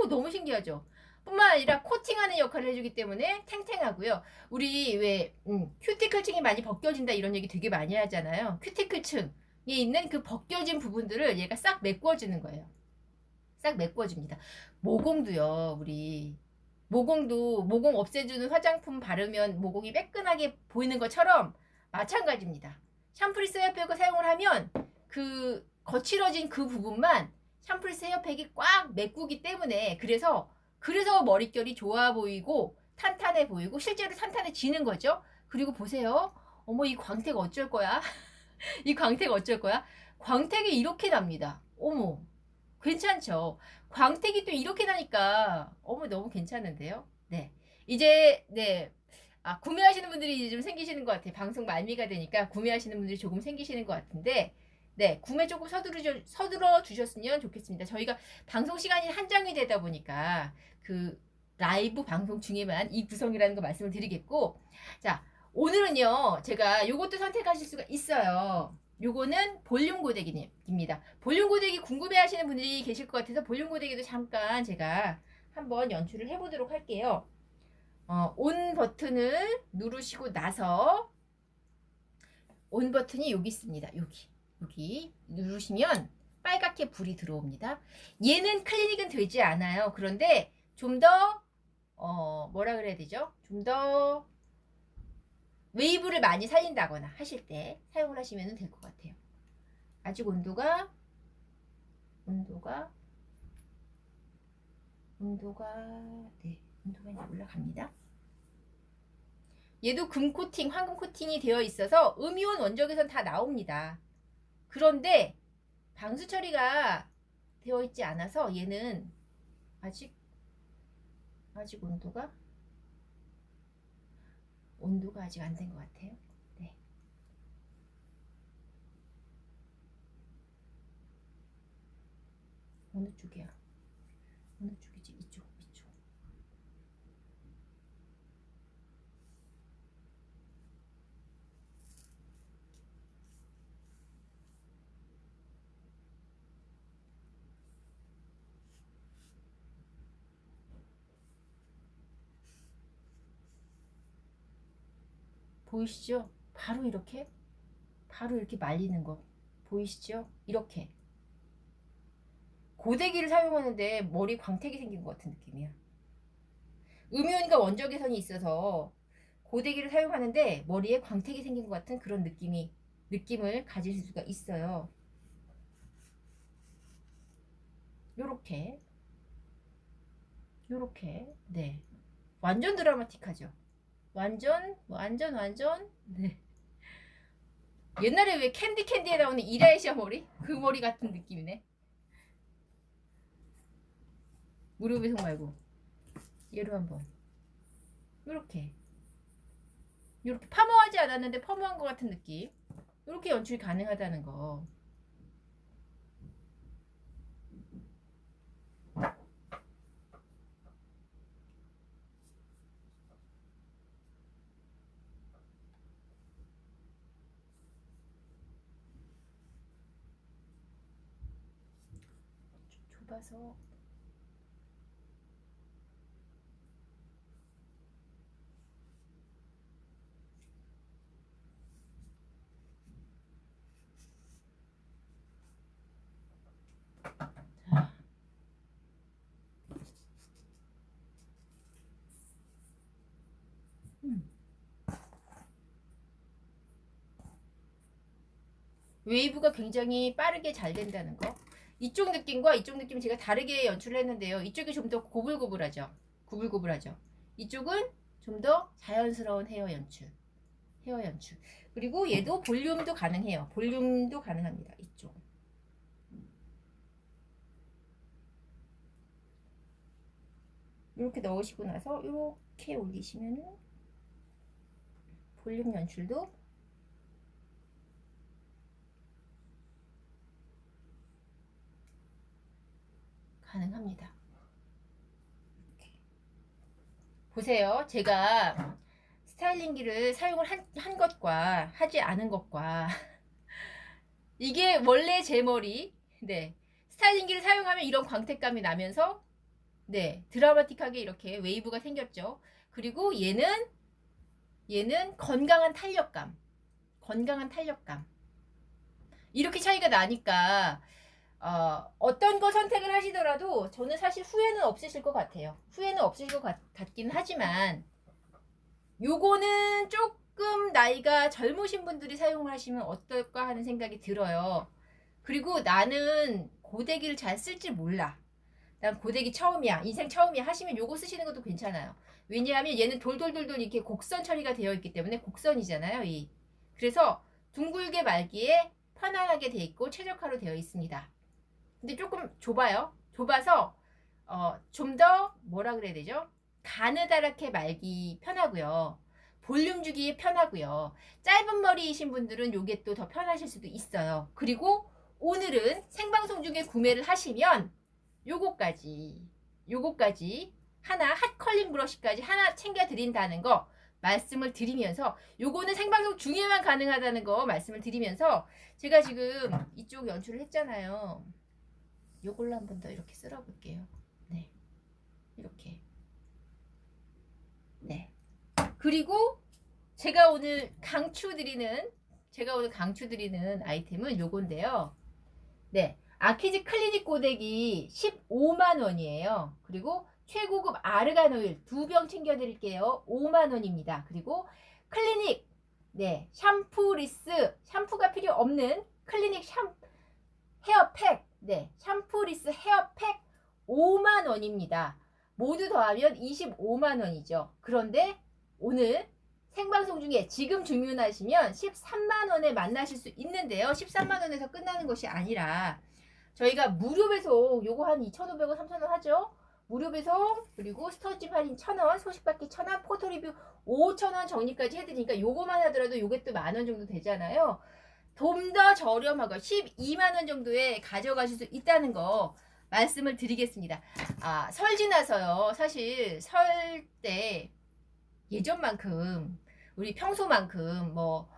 S1: 너무 신기하죠? 뿐만 아니라 코팅하는 역할을 해주기 때문에 탱탱하고요. 우리 왜 큐티클층이 많이 벗겨진다 이런 얘기 되게 많이 하잖아요. 큐티클층에 있는 그 벗겨진 부분들을 얘가 싹 메꿔주는 거예요. 싹 메꿔줍니다. 모공도요. 우리 모공도 모공 없애주는 화장품 바르면 모공이 매끈하게 보이는 것처럼 마찬가지입니다. 샴푸리스 헤어팩을 사용을 하면 그 거칠어진 그 부분만 샴푸리스 헤어팩이 꽉 메꾸기 때문에 그래서 머릿결이 좋아 보이고 탄탄해 보이고 실제로 탄탄해지는 거죠. 그리고 보세요. 어머, 이 광택 어쩔 거야? 이 광택 어쩔 거야? 광택이 이렇게 납니다. 어머, 괜찮죠? 광택이 또 이렇게 나니까 어머, 너무 괜찮은데요? 네. 이제 네. 구매하시는 분들이 이제 좀 생기시는 것 같아요. 방송 말미가 되니까 구매하시는 분들이 조금 생기시는 것 같은데, 네, 구매 조금 서두러 주셨으면 좋겠습니다. 저희가 방송 시간이 한정이 되다 보니까 그 라이브 방송 중에만 이 구성이라는 거 말씀을 드리겠고, 자, 오늘은요, 제가 요것도 선택하실 수가 있어요. 요거는 볼륨 고데기입니다. 볼륨 고데기 궁금해 하시는 분들이 계실 것 같아서 볼륨 고데기도 잠깐 제가 한번 연출을 해보도록 할게요. 온 버튼을 누르시고 나서 온 버튼이 여기 있습니다. 여기 누르시면 빨갛게 불이 들어옵니다. 얘는 클리닉은 되지 않아요. 그런데 좀 더 뭐라 그래야 되죠? 좀 더 웨이브를 많이 살린다거나 하실 때 사용을 하시면 될 것 같아요. 아직 온도가 네, 온도가 이제 올라갑니다. 얘도 금 코팅, 황금 코팅이 되어 있어서 음이온 원적외선 다 나옵니다. 그런데 방수 처리가 되어 있지 않아서 얘는 아직 온도가 아직 안 된 것 같아요. 네. 어느 쪽이야? 어느 쪽이지? 이쪽. 보이시죠? 바로 이렇게 말리는 거 보이시죠? 이렇게 고데기를 사용하는데 머리 광택이 생긴 것 같은 느낌이야. 음이온과 원적외선이 있어서 고데기를 사용하는데 머리에 광택이 생긴 것 같은 그런 느낌을 가질 수가 있어요. 요렇게 네, 완전 드라마틱하죠. 완전 네. 옛날에 왜 캔디에 나오는 이라이샤 머리? 그 머리 같은 느낌이네. 무료 배송 말고 얘로 한번 요렇게 파마하지 않았는데 퍼머한 것 같은 느낌. 이렇게 연출이 가능하다는 거. 좀 좁아서 자, 웨이브가 굉장히 빠르게 잘 된다는 거. 이쪽 느낌과 이쪽 느낌 제가 다르게 연출을 했는데요. 이쪽이 좀 더 고불고불하죠. 구불구불하죠. 이쪽은 좀 더 자연스러운 헤어 연출. 헤어 연출. 그리고 얘도 볼륨도 가능해요. 볼륨도 가능합니다. 이쪽. 이렇게 넣으시고 나서 이렇게 올리시면은 볼륨 연출도 가능합니다. 이렇게. 보세요. 제가 스타일링기를 사용을 한 것과 하지 않은 것과 이게 원래 제 머리. 네. 스타일링기를 사용하면 이런 광택감이 나면서 네, 드라마틱하게 이렇게 웨이브가 생겼죠. 그리고 얘는 건강한 탄력감. 건강한 탄력감. 이렇게 차이가 나니까 어떤 거 선택을 하시더라도 저는 사실 후회는 없으실 것 같아요. 후회는 없으실 것 같긴 하지만 요거는 조금 나이가 젊으신 분들이 사용을 하시면 어떨까 하는 생각이 들어요. 그리고 나는 고데기를 잘 쓸 줄 몰라. 난 고데기 처음이야. 인생 처음이야. 하시면 요거 쓰시는 것도 괜찮아요. 왜냐하면 얘는 돌돌돌돌 이렇게 곡선 처리가 되어 있기 때문에 곡선이잖아요. 그래서 둥글게 말기에 편안하게 되어 있고 최적화로 되어 있습니다. 근데 조금 좁아요. 좁아서 좀 더 뭐라 그래야 되죠? 가느다랗게 말기 편하고요. 볼륨 주기에 편하고요. 짧은 머리이신 분들은 요게 또 더 편하실 수도 있어요. 그리고 오늘은 생방송 중에 구매를 하시면 요거까지 하나 핫 컬링 브러쉬까지 하나 챙겨 드린다는 거 말씀을 드리면서 요거는 생방송 중에만 가능하다는 거 말씀을 드리면서 제가 지금 이쪽 연출을 했잖아요. 요걸로 한 번 더 이렇게 쓸어 볼게요. 네. 이렇게. 네. 그리고 제가 오늘 강추드리는 아이템은 요건데요. 네. 아키즈 클리닉 고데기 15만원이에요. 그리고 최고급 아르간 오일 2병 챙겨드릴게요. 5만원입니다. 그리고 클리닉 네 샴푸 리스 샴푸가 필요 없는 클리닉 헤어팩 네 샴푸 리스 헤어팩 5만원입니다. 모두 더하면 25만원이죠. 그런데 오늘 생방송 중에 지금 주문하시면 13만원에 만나실 수 있는데요. 13만원에서 끝나는 것이 아니라 저희가 무료 배송 요거 한 2,500원 3,000원 하죠. 무료 배송 그리고 스토어집 할인 1,000원 소식받기 1,000원 포토리뷰 5,000원 정리까지 해드리니까 요거만 하더라도 요게 또 만원 정도 되잖아요. 좀 더 저렴하고 12만원 정도에 가져가실 수 있다는 거 말씀을 드리겠습니다. 설 지나서요. 사실 설 때 예전만큼 우리 평소만큼 뭐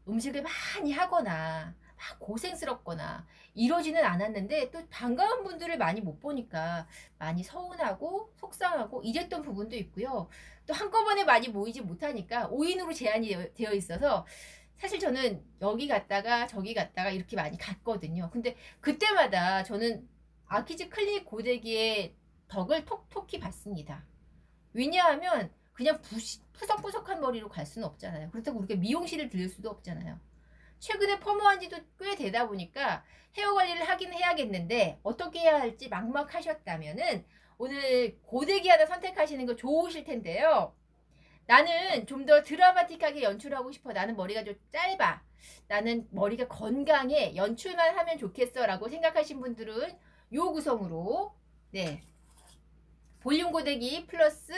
S1: 음식을 많이 하거나 막 고생스럽거나 이러지는 않았는데 또 반가운 분들을 많이 못 보니까 많이 서운하고 속상하고 이랬던 부분도 있고요. 또 한꺼번에 많이 모이지 못하니까 5인으로 제한이 되어 있어서 사실 저는 여기 갔다가 저기 갔다가 이렇게 많이 갔거든요. 근데 그때마다 저는 아키즈 클리닉 고데기의 덕을 톡톡히 받습니다. 왜냐하면 그냥 푸석푸석한 머리로 갈 수는 없잖아요. 그렇다고 우리가 미용실을 들릴 수도 없잖아요. 최근에 펌어한 지도 꽤 되다 보니까 헤어 관리를 하긴 해야겠는데 어떻게 해야 할지 막막하셨다면은 오늘 고데기 하나 선택하시는 거 좋으실 텐데요. 나는 좀 더 드라마틱하게 연출하고 싶어. 나는 머리가 좀 짧아. 나는 머리가 건강해. 연출만 하면 좋겠어. 라고 생각하신 분들은 요 구성으로 네 볼륨 고데기 플러스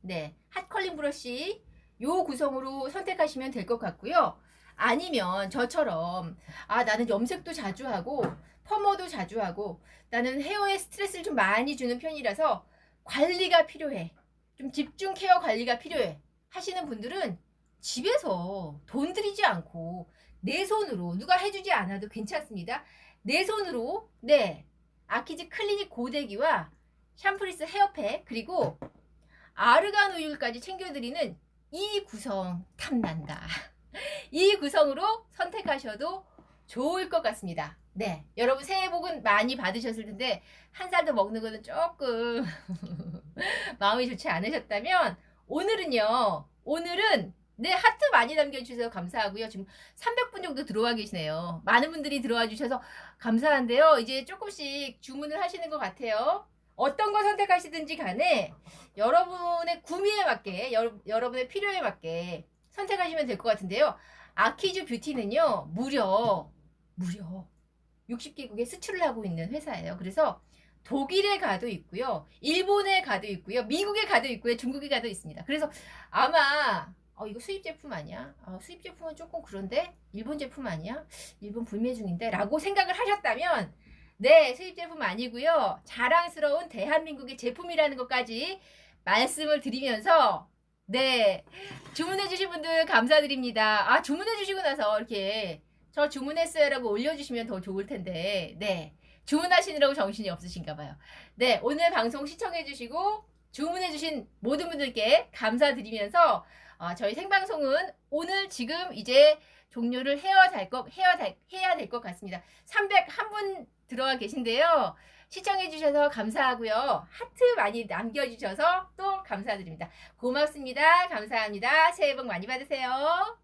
S1: 네 핫컬링 브러쉬 요 구성으로 선택하시면 될 것 같고요. 아니면 저처럼 나는 염색도 자주 하고 펌어도 자주 하고 나는 헤어에 스트레스를 좀 많이 주는 편이라서 관리가 필요해. 좀 집중 케어 관리가 필요해. 하시는 분들은 집에서 돈 들이지 않고 내 손으로 누가 해주지 않아도 괜찮습니다. 내 손으로 네 아키즈 클리닉 고데기와 샴푸리스 헤어팩 그리고 아르간 오일까지 챙겨드리는 이 구성 탐난다. 이 구성으로 선택하셔도 좋을 것 같습니다. 네, 여러분 새해 복은 많이 받으셨을 텐데 한 살 더 먹는 거는 조금 마음이 좋지 않으셨다면 오늘은 네, 하트 많이 남겨주셔서 감사하고요. 지금 300분 정도 들어와 계시네요. 많은 분들이 들어와 주셔서 감사한데요. 이제 조금씩 주문을 하시는 것 같아요. 어떤 거 선택하시든지 간에 여러분의 구미에 맞게, 여러분의 필요에 맞게 선택하시면 될 것 같은데요. 아키즈 뷰티는요, 무려 60개국에 수출을 하고 있는 회사예요. 그래서 독일에 가도 있고요. 일본에 가도 있고요. 미국에 가도 있고요. 중국에 가도 있습니다. 그래서 아마 이거 수입 제품 아니야? 수입 제품은 조금 그런데 일본 제품 아니야? 일본 불매 중인데? 라고 생각을 하셨다면 네, 수입 제품 아니고요. 자랑스러운 대한민국의 제품이라는 것까지 말씀을 드리면서 네, 주문해 주신 분들 감사드립니다. 주문해 주시고 나서 이렇게 저 주문했어요라고 올려주시면 더 좋을 텐데 네, 주문하시느라고 정신이 없으신가 봐요. 네, 오늘 방송 시청해주시고 주문해주신 모든 분들께 감사드리면서 저희 생방송은 오늘 지금 이제 종료를 해야 될 것 같습니다. 301분 들어와 계신데요. 시청해주셔서 감사하고요. 하트 많이 남겨주셔서 또 감사드립니다. 고맙습니다. 감사합니다. 새해 복 많이 받으세요.